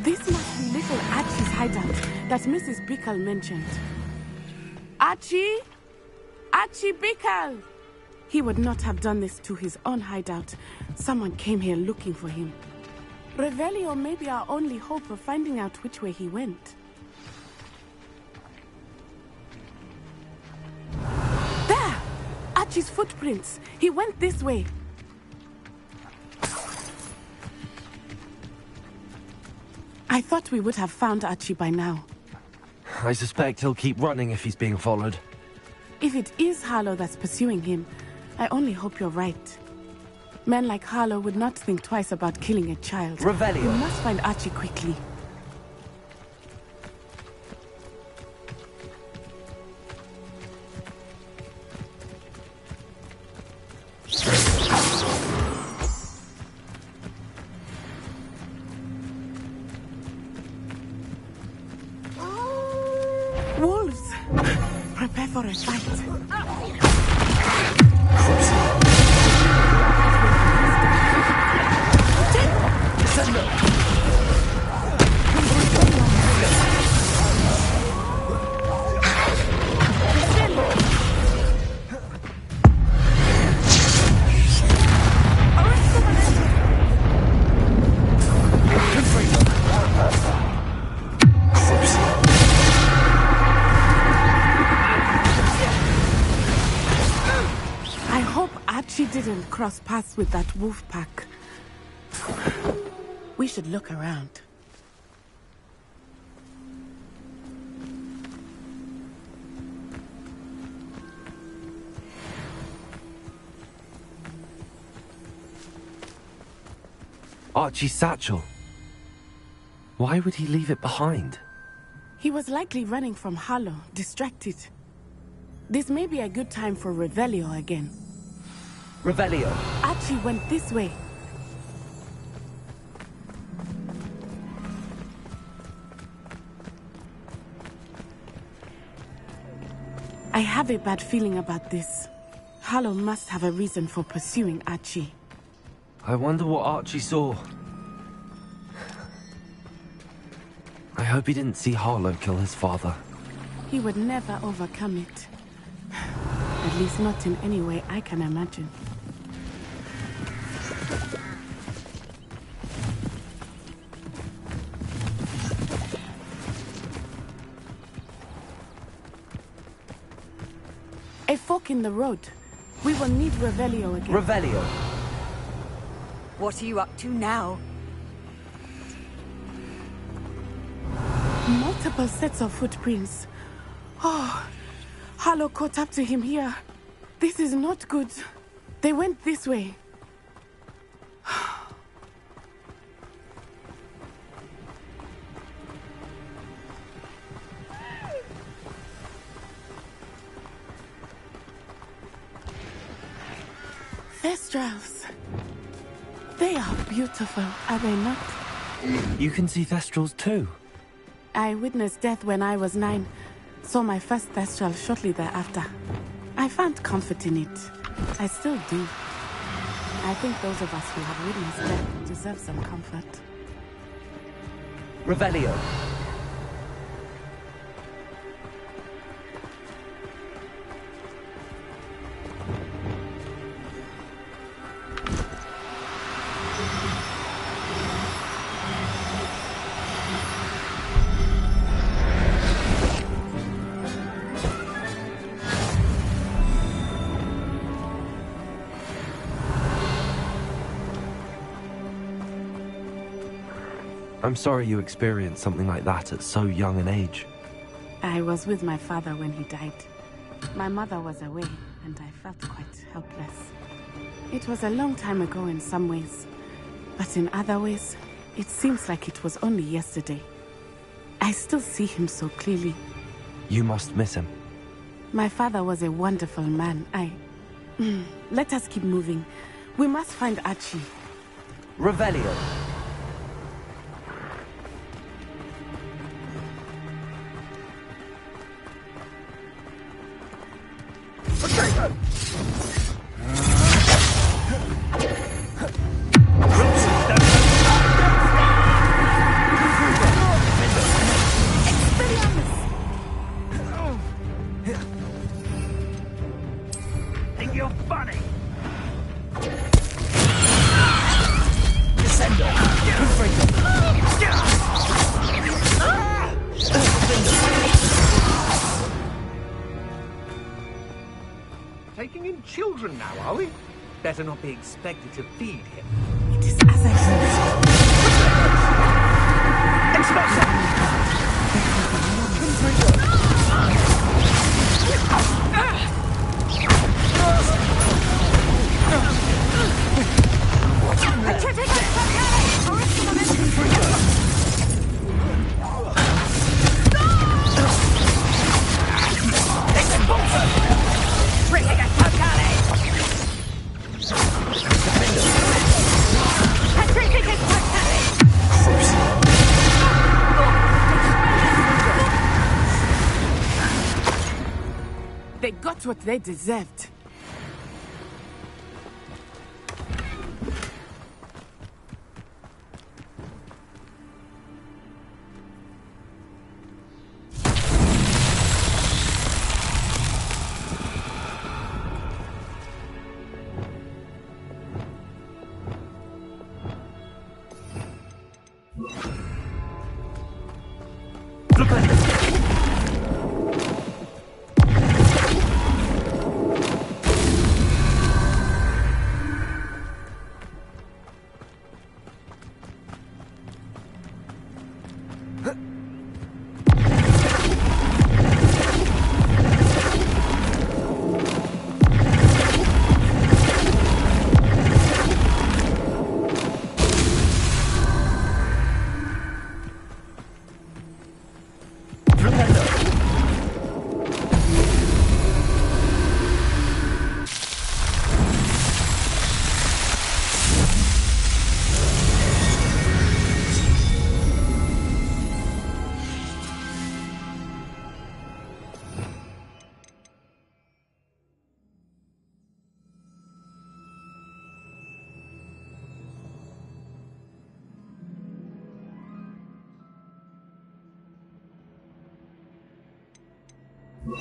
This must be little Archie's hideout that Mrs. Pickle mentioned. Archie? Archie Pickle! He would not have done this to his own hideout. Someone came here looking for him. Revelio may be our only hope of finding out which way he went. There! Archie's footprints. He went this way. I thought we would have found Archie by now. I suspect he'll keep running if he's being followed. If it is Harlow that's pursuing him, I only hope you're right. Men like Harlow would not think twice about killing a child. Revelio. We must find Archie quickly. Wolves! Prepare for a fight. I hope Archie didn't cross paths with that wolf pack. We should look around. Archie's satchel. Why would he leave it behind? He was likely running from Harlow, distracted. This may be a good time for Revelio again. Revelio. Archie went this way. I have a bad feeling about this. Harlow must have a reason for pursuing Archie. I wonder what Archie saw. I hope he didn't see Harlow kill his father. He would never overcome it. At least not in any way I can imagine. A fork in the road. We will need Revelio again. Revelio. What are you up to now? Multiple sets of footprints. Oh, Harlow caught up to him here. This is not good. They went this way. Thestrals. They are beautiful, are they not? You can see Thestrals too. I witnessed death when I was 9. Saw my first Thestral shortly thereafter. I found comfort in it. I still do. I think those of us who have witnessed death deserve some comfort. Revelio. I'm sorry you experienced something like that at so young an age. I was with my father when he died. My mother was away, and I felt quite helpless. It was a long time ago in some ways, but in other ways, it seems like it was only yesterday. I still see him so clearly. You must miss him. My father was a wonderful man. Let us keep moving. We must find Archie. Revelio. Taking in children now, are we? Better not be expected to feed him. It is as I said. They got what they deserved. To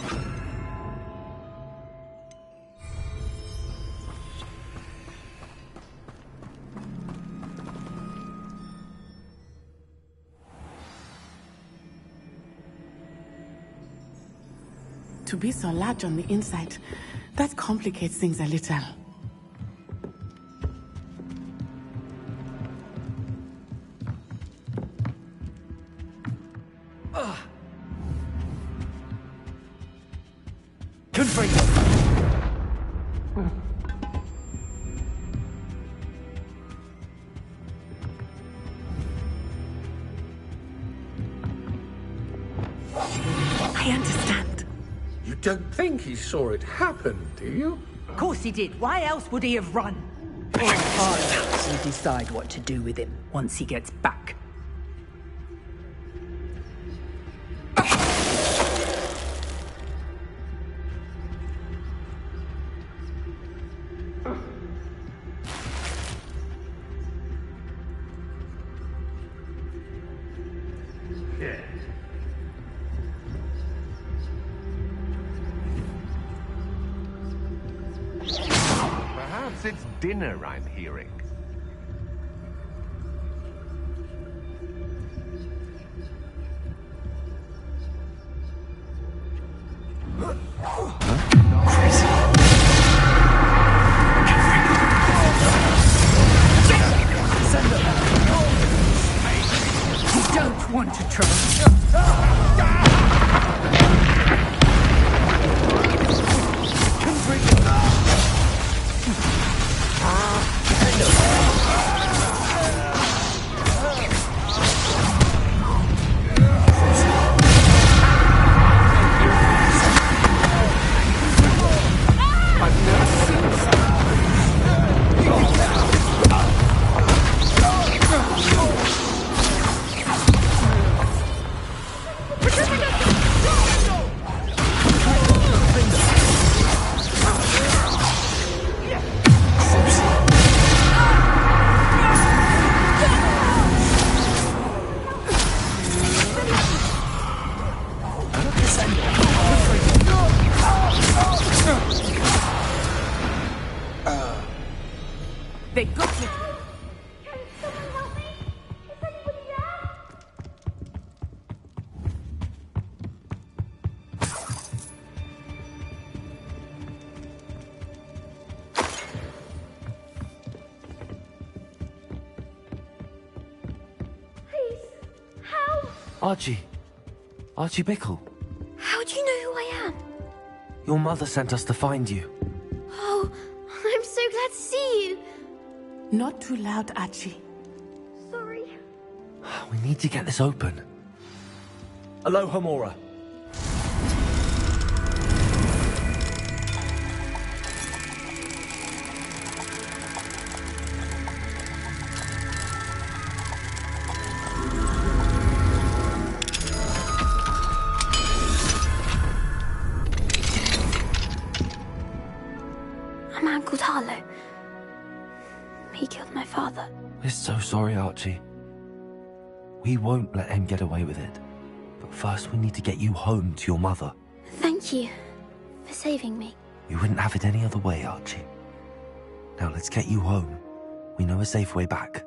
be so large on the inside, that complicates things a little. I understand. You don't think he saw it happen, do you? Of course he did. Why else would he have run? I'll decide what to do with him once he gets back. Perhaps it's dinner I'm hearing. You don't want to try. They got you. Please, how? Archie. Archie Bickle. How do you know who I am? Your mother sent us to find you. Oh, I'm so glad to see you. Not too loud, Archie. Sorry. We need to get this open. Aloha, Mora. A man called Harlow. He killed my father. We're so sorry, Archie. We won't let him get away with it. But first we need to get you home to your mother. Thank you for saving me. You wouldn't have it any other way, Archie. Now let's get you home. We know a safe way back.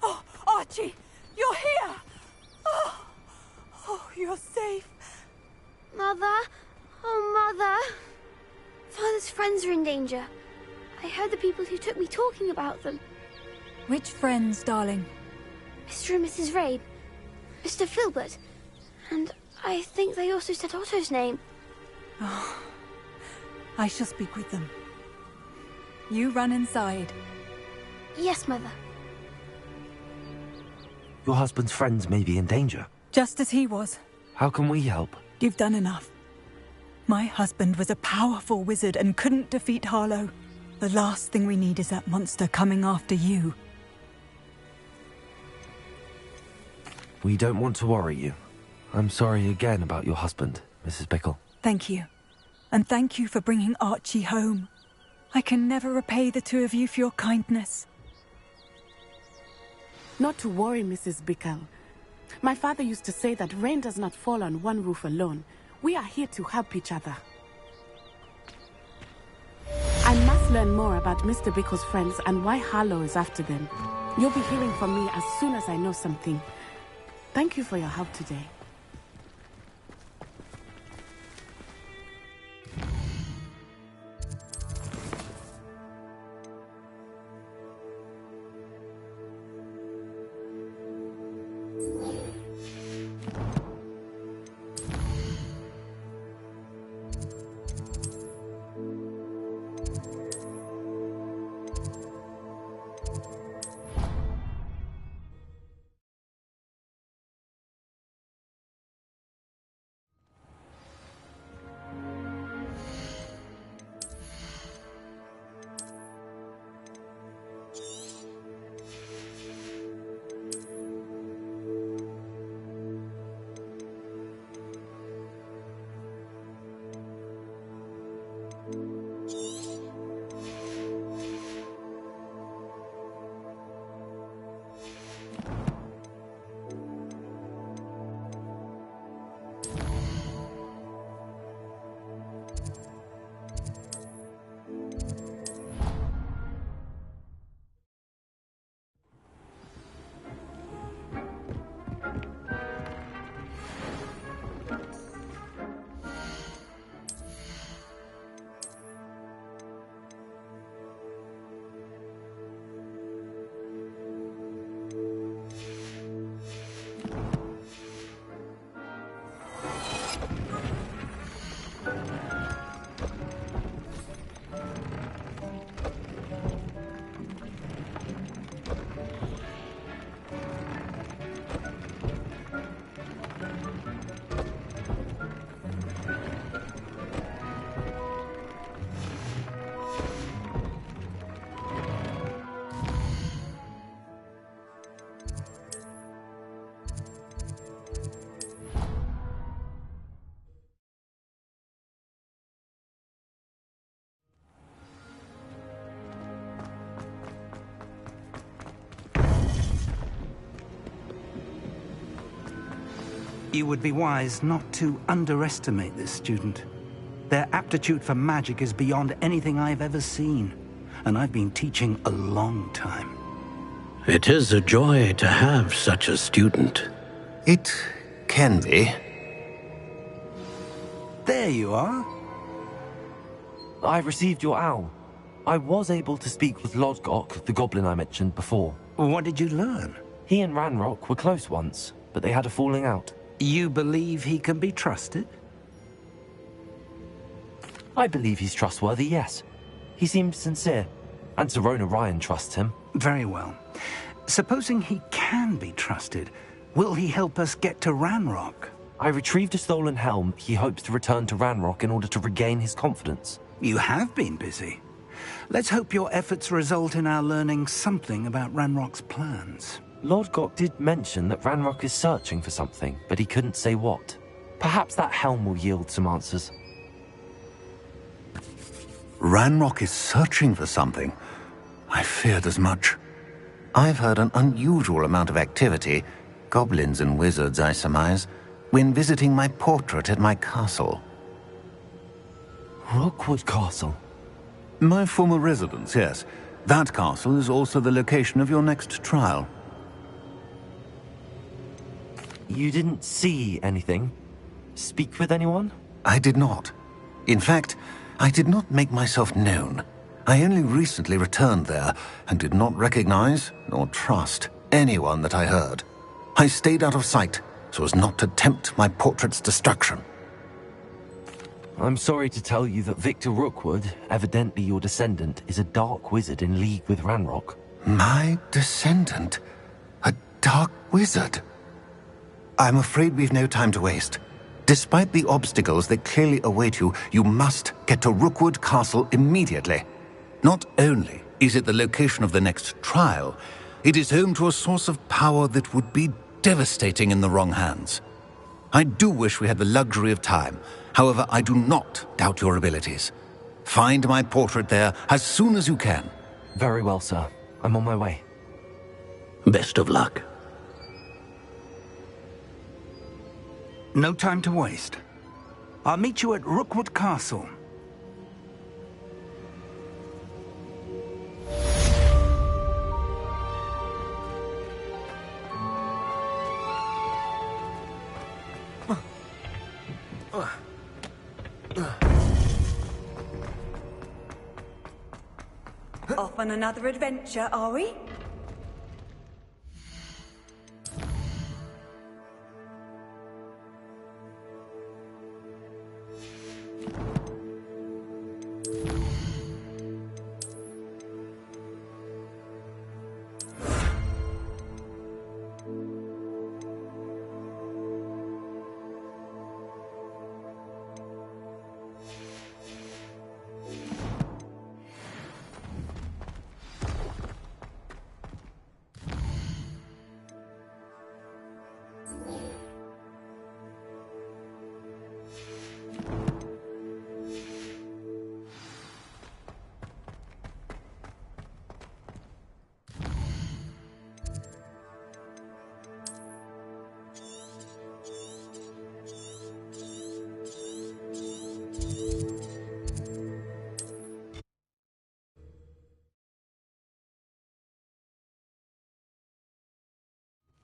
Oh, Archie, you're here! Oh, you're safe. Mother? Oh, Mother. Father's friends are in danger. I heard the people who took me talking about them. Which friends, darling? Mr. and Mrs. Rabe. Mr. Filbert. And I think they also said Otto's name. Oh, I shall speak with them. You run inside. Yes, Mother. Your husband's friends may be in danger. Just as he was. How can we help? You've done enough. My husband was a powerful wizard and couldn't defeat Harlow. The last thing we need is that monster coming after you. We don't want to worry you. I'm sorry again about your husband, Mrs. Bickle. Thank you. And thank you for bringing Archie home. I can never repay the two of you for your kindness. Not to worry, Mrs. Bickle. My father used to say that rain does not fall on one roof alone. We are here to help each other. I must learn more about Mr. Bickle's friends and why Harlow is after them. You'll be hearing from me as soon as I know something. Thank you for your help today. You would be wise not to underestimate this student. Their aptitude for magic is beyond anything I've ever seen, and I've been teaching a long time. It is a joy to have such a student. It can be. There you are. I received your owl. I was able to speak with Lodgok, the goblin I mentioned before. What did you learn? He and Ranrock were close once, but they had a falling out. You believe he can be trusted? I believe he's trustworthy, yes. He seems sincere, and Sirona Ryan trusts him. Very well. Supposing he can be trusted, will he help us get to Ranrock? I retrieved a stolen helm. He hopes to return to Ranrock in order to regain his confidence. You have been busy. Let's hope your efforts result in our learning something about Ranrock's plans. Lodgok did mention that Ranrock is searching for something, but he couldn't say what. Perhaps that helm will yield some answers. Ranrock is searching for something. I feared as much. I've heard an unusual amount of activity, goblins and wizards, I surmise, when visiting my portrait at my castle. Rookwood Castle? My former residence, yes. That castle is also the location of your next trial. You didn't see anything? Speak with anyone? I did not. In fact, I did not make myself known. I only recently returned there and did not recognize nor trust anyone that I heard. I stayed out of sight so as not to tempt my portrait's destruction. I'm sorry to tell you that Victor Rookwood, evidently your descendant, is a dark wizard in league with Ranrock. My descendant? A dark wizard? I'm afraid we've no time to waste. Despite the obstacles that clearly await you, you must get to Rookwood Castle immediately. Not only is it the location of the next trial, it is home to a source of power that would be devastating in the wrong hands. I do wish we had the luxury of time. However, I do not doubt your abilities. Find my portrait there as soon as you can. Very well, sir. I'm on my way. Best of luck. No time to waste. I'll meet you at Rookwood Castle. Off on another adventure, are we?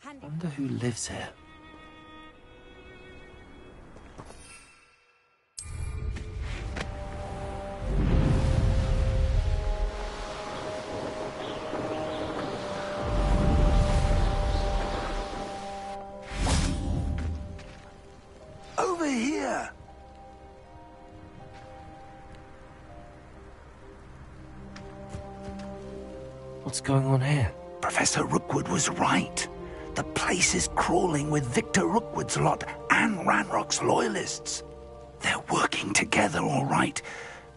I wonder who lives here. Over here! What's going on here? Professor Rookwood was right. The place is crawling with Victor Rookwood's lot and Ranrock's loyalists. They're working together, all right,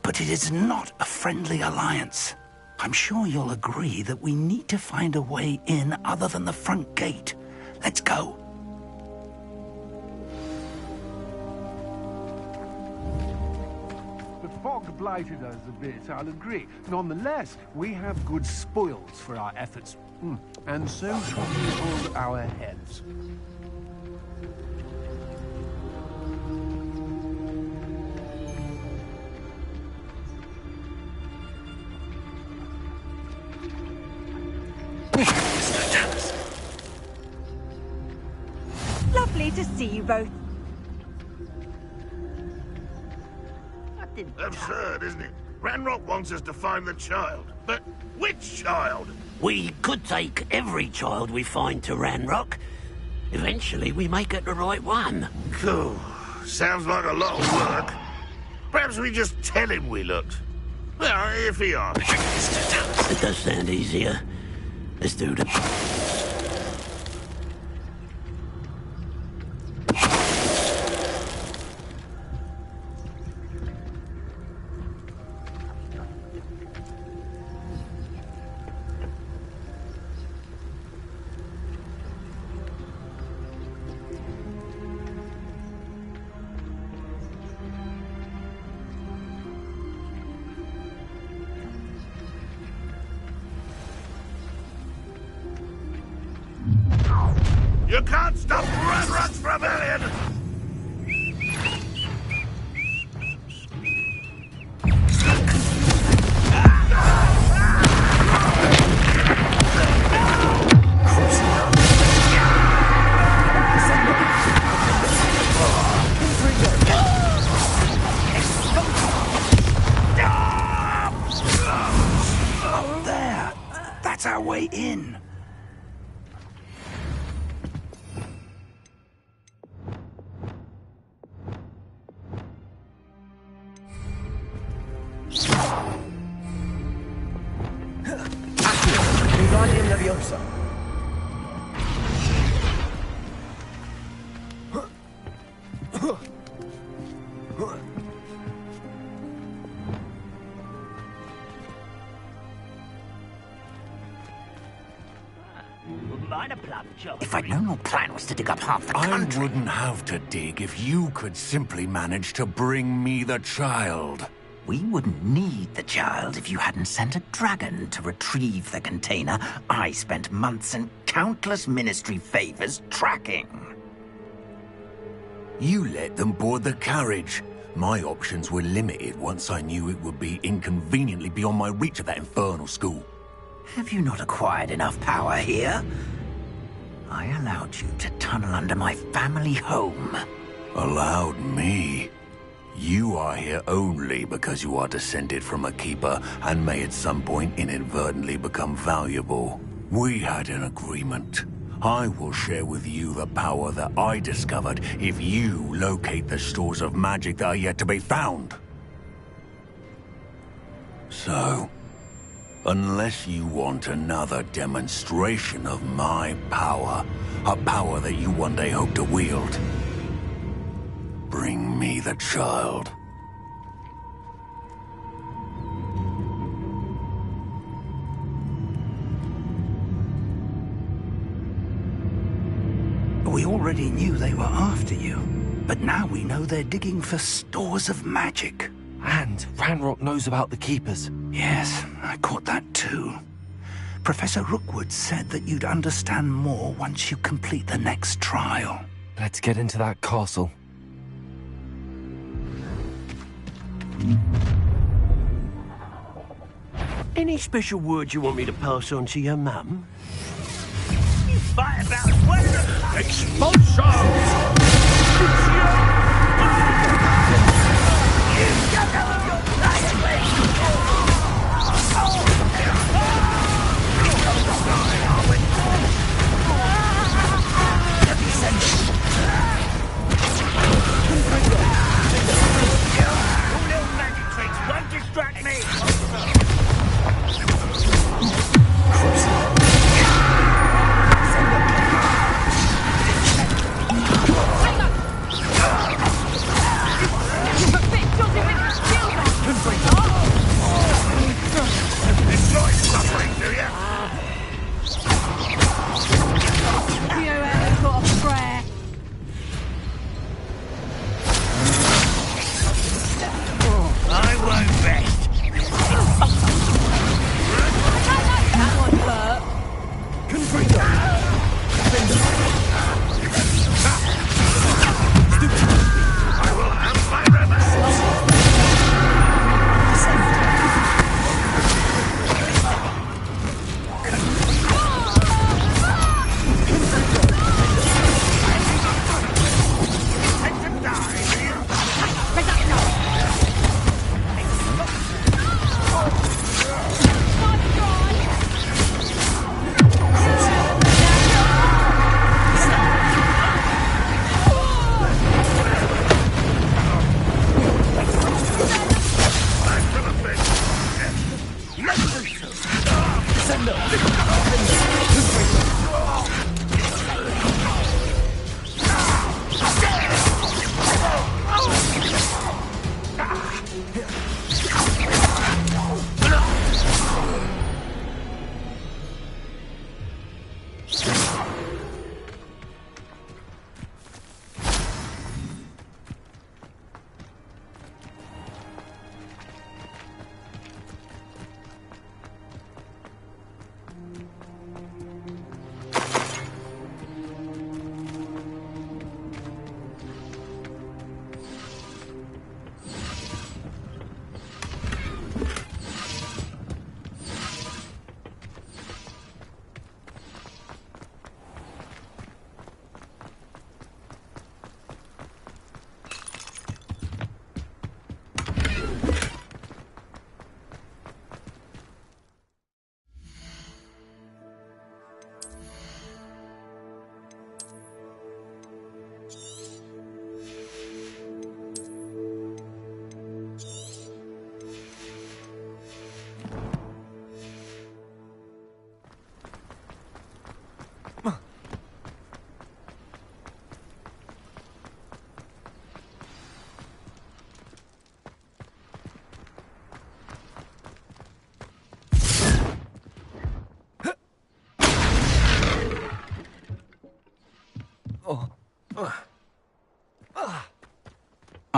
but it is not a friendly alliance. I'm sure you'll agree that we need to find a way in other than the front gate. Let's go. The fog blighted us a bit, I'll agree. Nonetheless, we have good spoils for our efforts. And so shall we hold our heads. Lovely to see you both. Absurd, isn't it? Ranrock wants us to find the child. But which child? We could take every child we find to Ranrock. Eventually, we may get the right one. Cool. Sounds like a lot of work. Perhaps we just tell him we looked. Well, if he asks. It does sound easier. Let's do it. You can't stop Ranrock's rebellion! Up there! That's our way in. Wingardium Leviosa. If I'd known your plan was to dig up half the country... I wouldn't have to dig if you could simply manage to bring me the child. We wouldn't need the child if you hadn't sent a dragon to retrieve the container I spent months and countless ministry favors tracking. You let them board the carriage. My options were limited once I knew it would be inconveniently beyond my reach at that infernal school. Have you not acquired enough power here? I allowed you to tunnel under my family home. Allowed me? You are here only because you are descended from a keeper and may at some point inadvertently become valuable. We had an agreement. I will share with you the power that I discovered if you locate the stores of magic that are yet to be found. So, unless you want another demonstration of my power, a power that you one day hope to wield, bring me the child. We already knew they were after you, but now we know they're digging for stores of magic. And Ranrock knows about the Keepers. Yes, I caught that too. Professor Rookwood said that you'd understand more once you complete the next trial. Let's get into that castle. Any special words you want me to pass on to your mum? Fight about weather! Expulsion!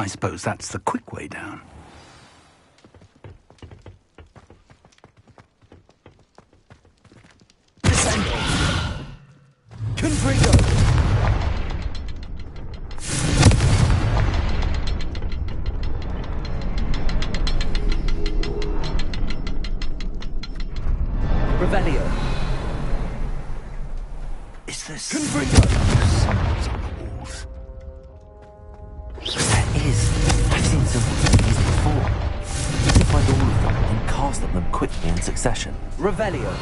I suppose that's the quick way down. Confringo! Revelio. Is this... Confringo! Symbols on the walls. There is. I've seen symbols like these before. Let's find all of them and cast at them quickly in succession. Revelio.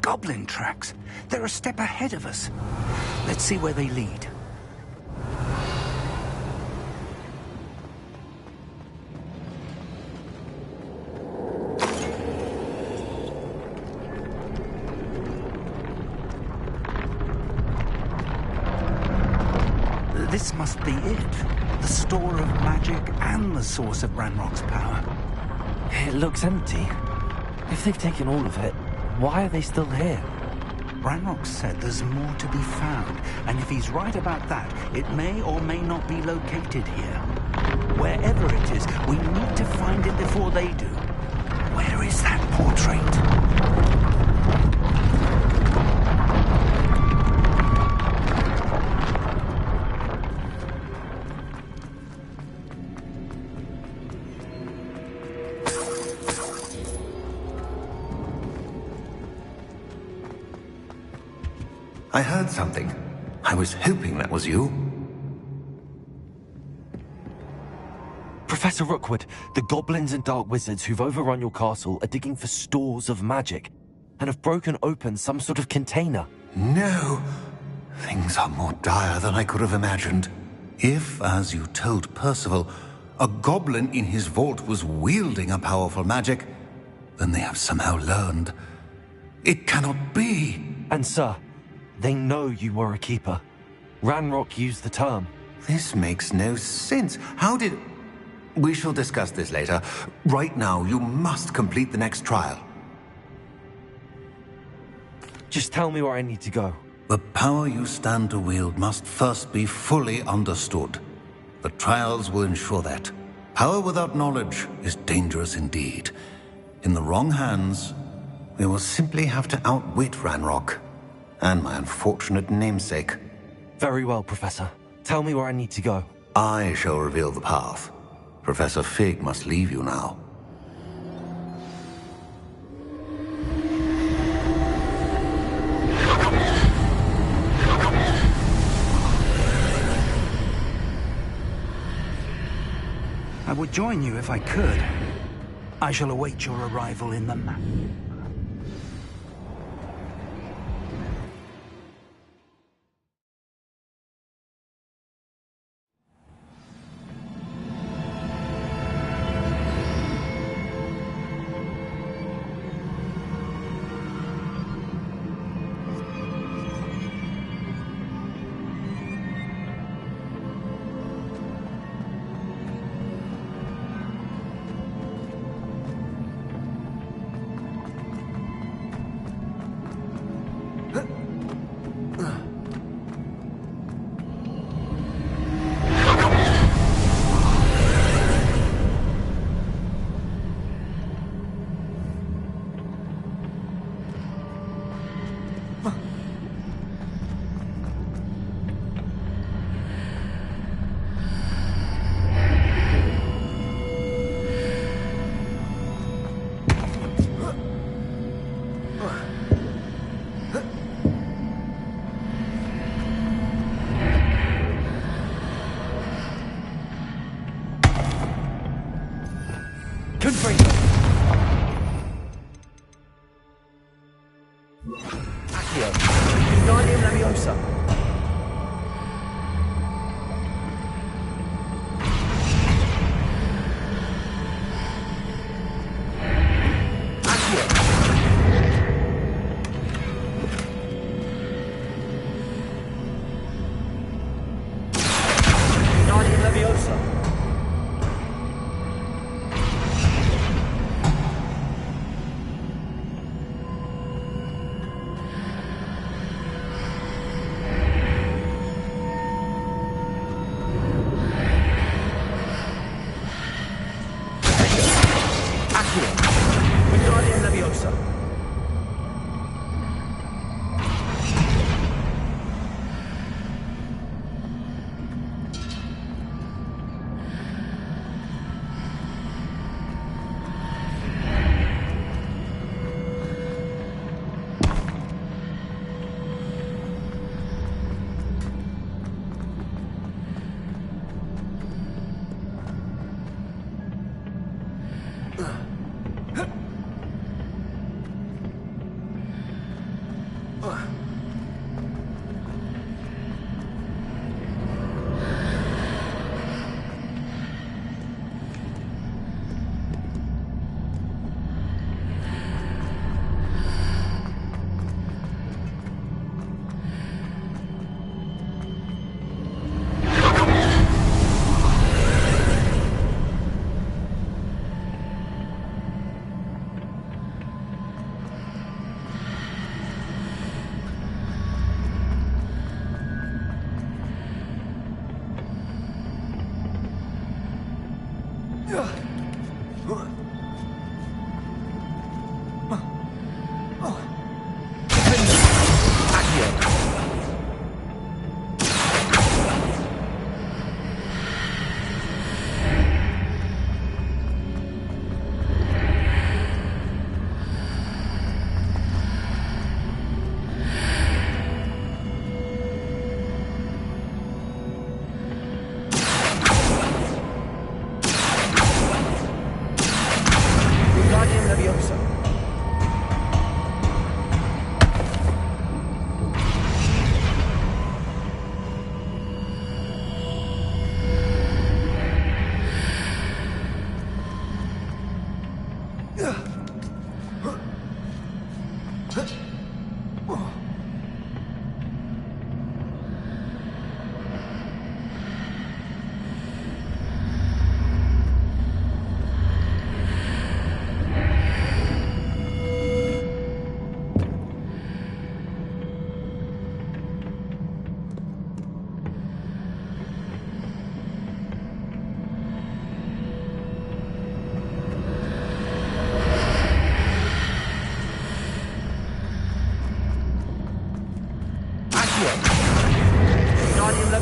Goblin tracks. They're a step ahead of us. Let's see where they lead. This must be it. The store of magic and the source of Ranrock's power. It looks empty. If they've taken all of it, why are they still here? Ranrock said there's more to be found, and if he's right about that, it may or may not be located here. Wherever it is, we need to find it before they do. Where is that portrait? I heard something. I was hoping that was you. Professor Rookwood, the goblins and dark wizards who've overrun your castle are digging for stores of magic and have broken open some sort of container. No. Things are more dire than I could have imagined. If, as you told Percival, a goblin in his vault was wielding a powerful magic, then they have somehow learned. It cannot be. And sir, they know you were a keeper. Ranrock used the term. This makes no sense. How did... We shall discuss this later. Right now, you must complete the next trial. Just tell me where I need to go. The power you stand to wield must first be fully understood. The trials will ensure that. Power without knowledge is dangerous indeed. In the wrong hands, we will simply have to outwit Ranrock and my unfortunate namesake. Very well, Professor. Tell me where I need to go. I shall reveal the path. Professor Fig must leave you now. I would join you if I could. I shall await your arrival in the map.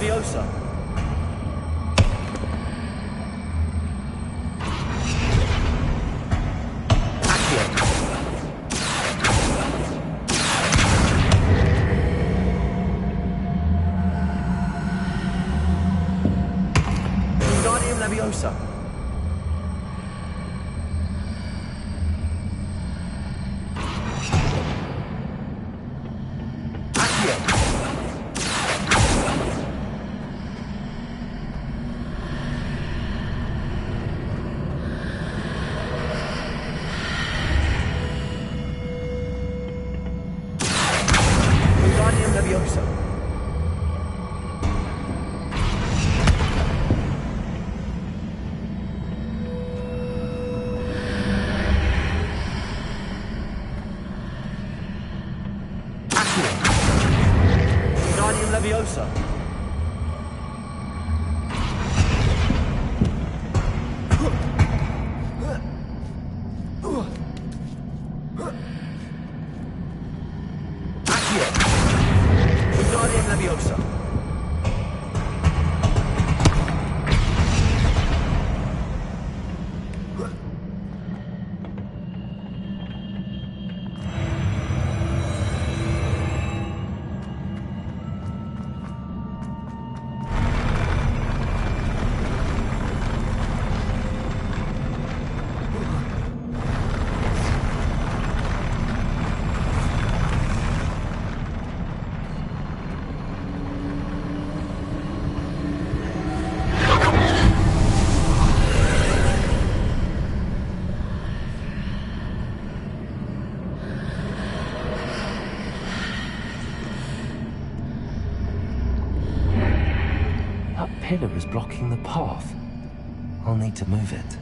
Leviosa. Wingardium Leviosa. Leviosa. Accio. Wingardium Leviosa. That pillar is blocking the path. I'll need to move it.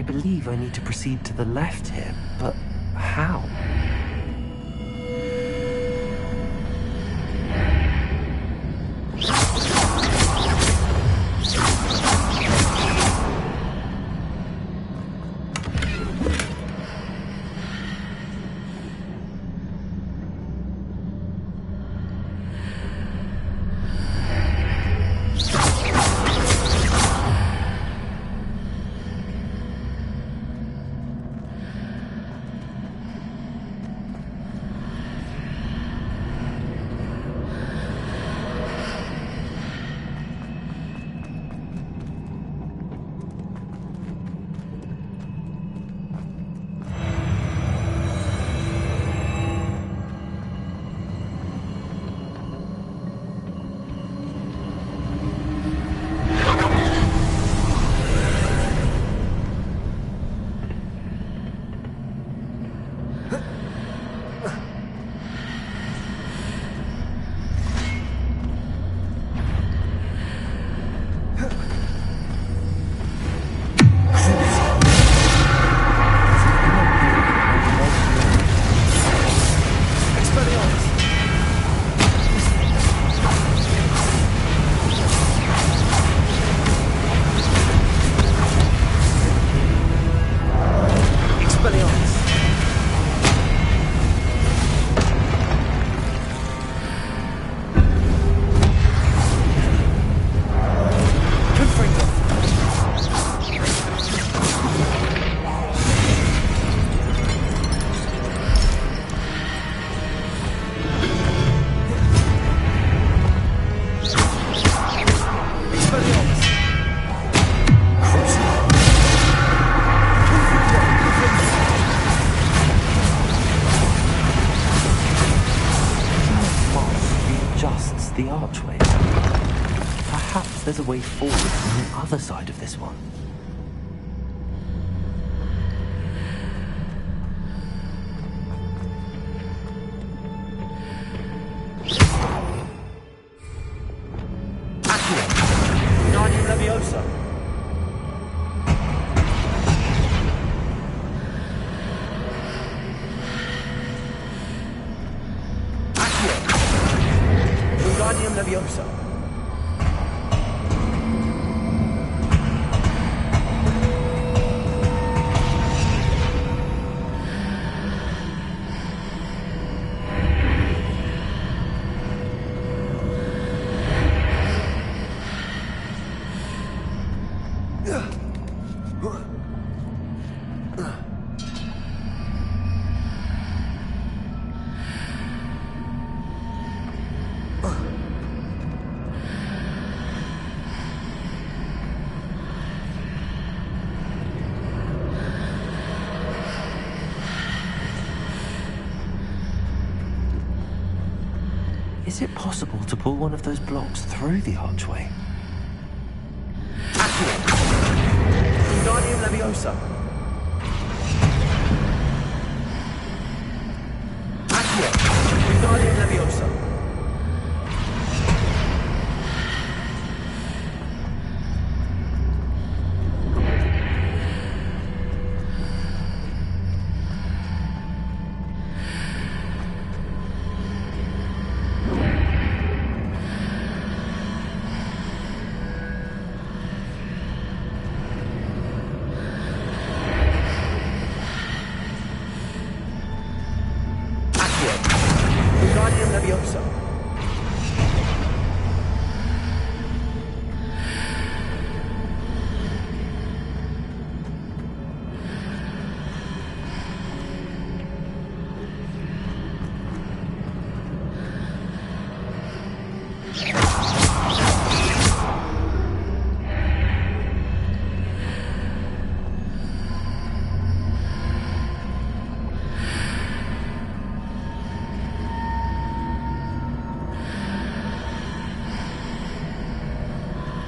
I believe I need to proceed to the left here, but how? The archway. Perhaps there's a way forward from the other side of this one. Wingardium Leviosa. Wingardium Leviosa. Is it possible to pull one of those blocks through the archway? Wingardium Leviosa. Accio. Wingardium Leviosa. Wingardium Leviosa.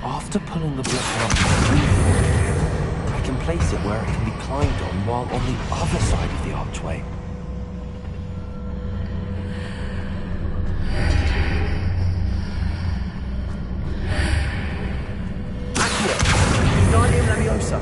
After pulling the block out, I can place it where it can be climbed on while on the other side of the archway. Accio. Wingardium Leviosa.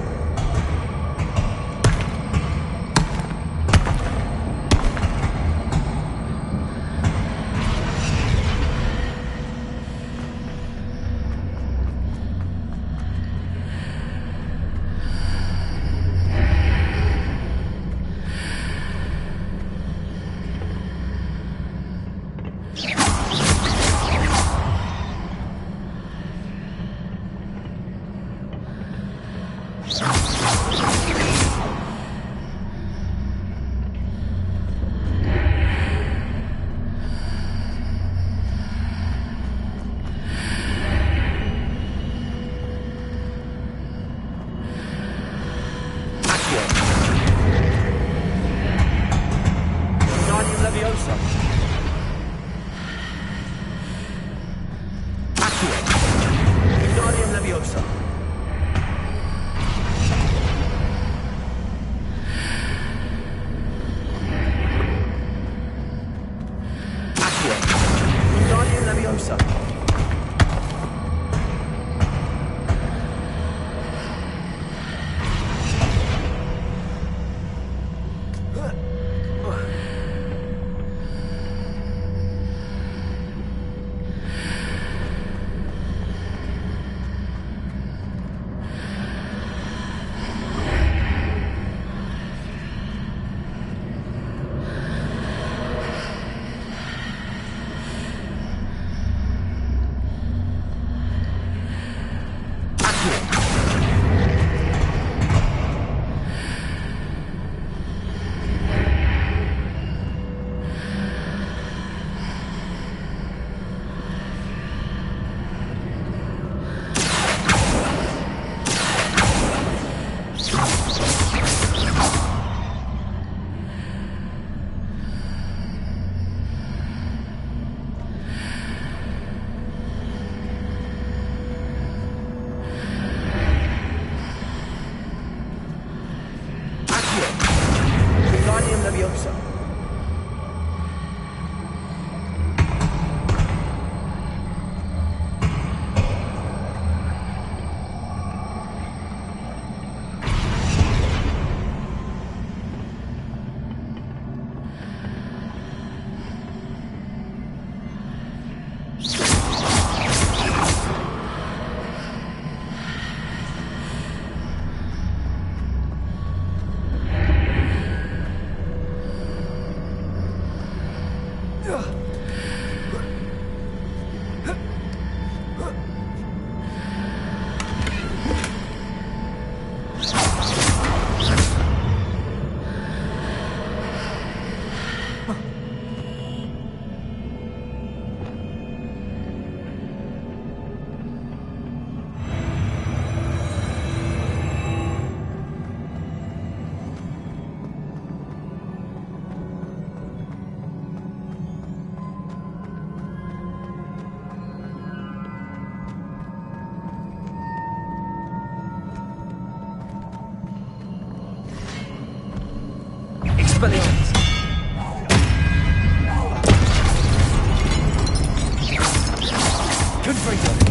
Wingardium Leviosa. Accio. Wingardium Leviosa. Accio. Wingardium Leviosa. Wingardium Leviosa. Expelliarmus. Confringo.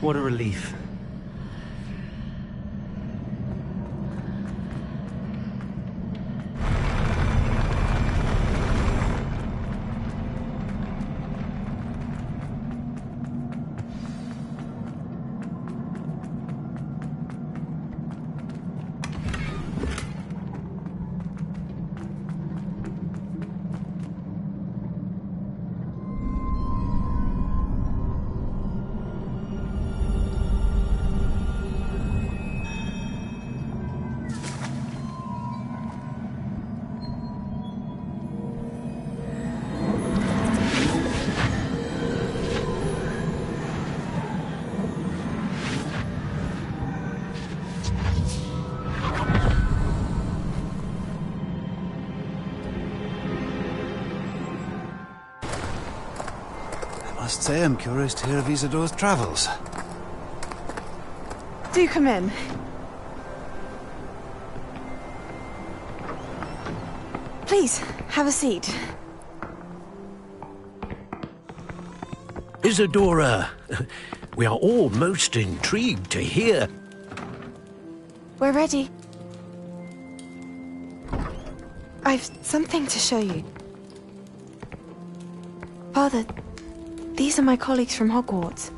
What a relief. I must say I'm curious to hear of Isadore's travels. Do come in. Please, have a seat. Isadora, we are all most intrigued to hear. We're ready. I've something to show you. Father, these are my colleagues from Hogwarts.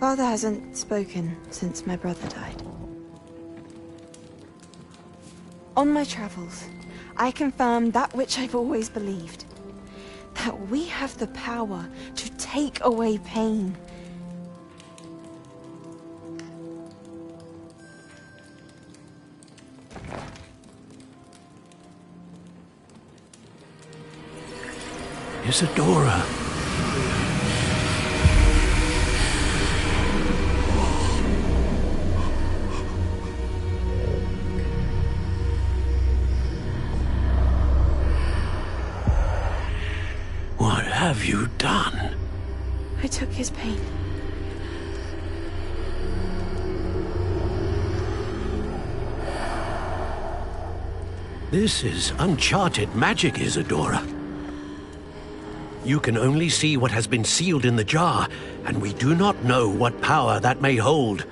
Father hasn't spoken since my brother died. On my travels, I confirmed that which I've always believed. That we have the power to take away pain. Isadora. What have you done? I took his pain. This is uncharted magic, Isadora. You can only see what has been sealed in the jar, and we do not know what power that may hold.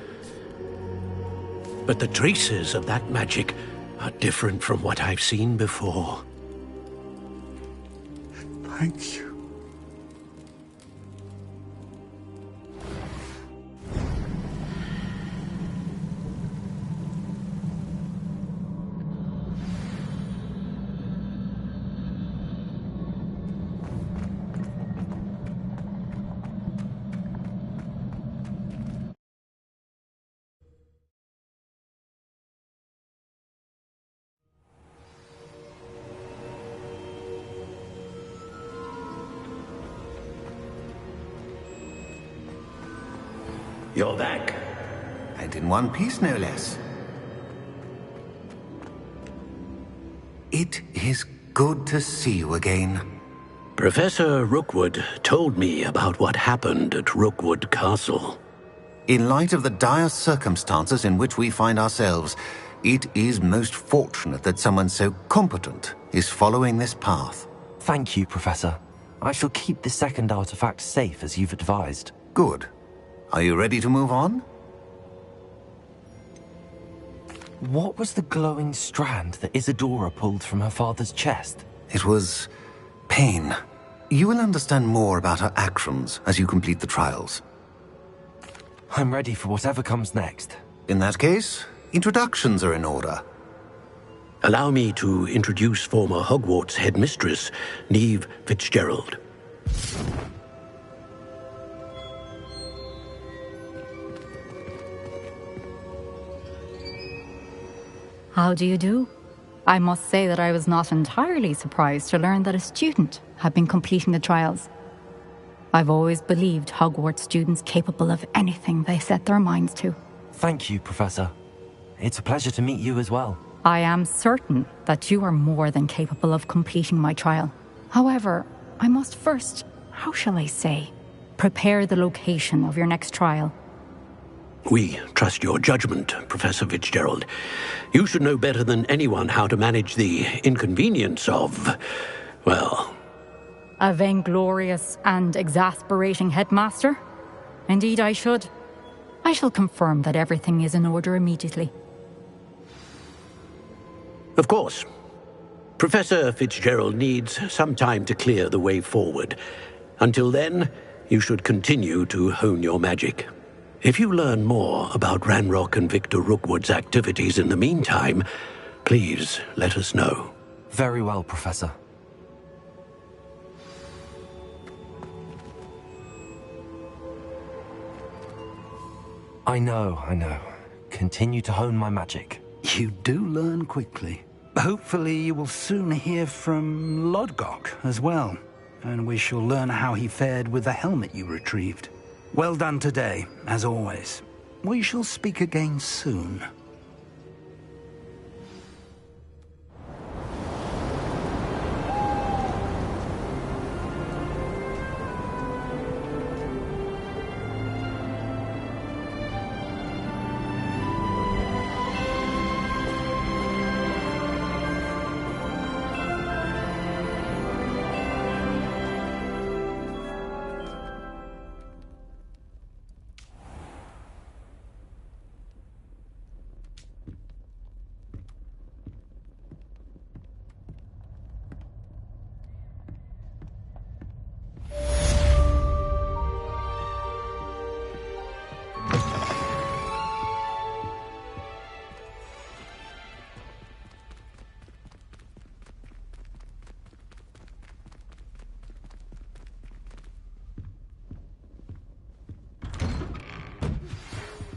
But the traces of that magic are different from what I've seen before. Thank you. You're back. And in one piece, no less. It is good to see you again. Professor Rookwood told me about what happened at Rookwood Castle. In light of the dire circumstances in which we find ourselves, it is most fortunate that someone so competent is following this path. Thank you, Professor. I shall keep the second artifact safe as you've advised. Good. Are you ready to move on? What was the glowing strand that Isadora pulled from her father's chest? It was pain. You will understand more about her actions as you complete the trials. I'm ready for whatever comes next. In that case, introductions are in order. Allow me to introduce former Hogwarts headmistress, Neve Fitzgerald. How do you do? I must say that I was not entirely surprised to learn that a student had been completing the trials. I've always believed Hogwarts students capable of anything they set their minds to. Thank you, Professor. It's a pleasure to meet you as well. I am certain that you are more than capable of completing my trial. However, I must first, how shall I say, prepare the location of your next trial. We trust your judgment, Professor Fitzgerald. You should know better than anyone how to manage the inconvenience of, well... A vainglorious and exasperating headmaster? Indeed, I should. I shall confirm that everything is in order immediately. Of course. Professor Fitzgerald needs some time to clear the way forward. Until then, you should continue to hone your magic. If you learn more about Ranrock and Victor Rookwood's activities in the meantime, please let us know. Very well, Professor. I know. Continue to hone my magic. You do learn quickly. Hopefully you will soon hear from Lodgok as well, and we shall learn how he fared with the helmet you retrieved. Well done today, as always. We shall speak again soon.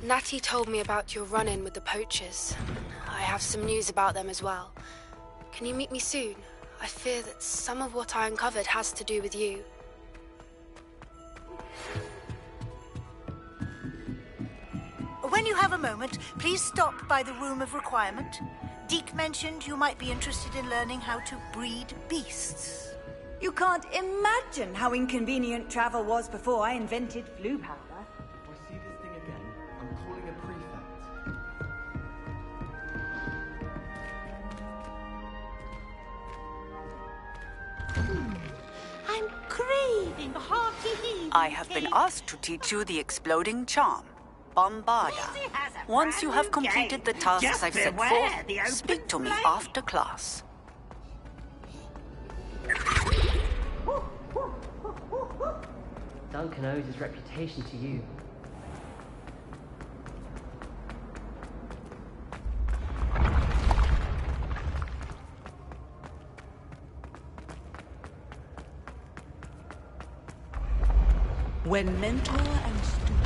Natty told me about your run-in with the poachers. I have some news about them as well. Can you meet me soon? I fear that some of what I uncovered has to do with you. When you have a moment, please stop by the Room of Requirement. Deke mentioned you might be interested in learning how to breed beasts. You can't imagine how inconvenient travel was before I invented flu powder. If I see this thing again, I'm calling a prefect. I'm craving hearty heat. I have been asked to teach you the exploding charm, Bombarda. Once you have completed the tasks I've set forth, speak to me after class. Duncan owes his reputation to you. When mentor and student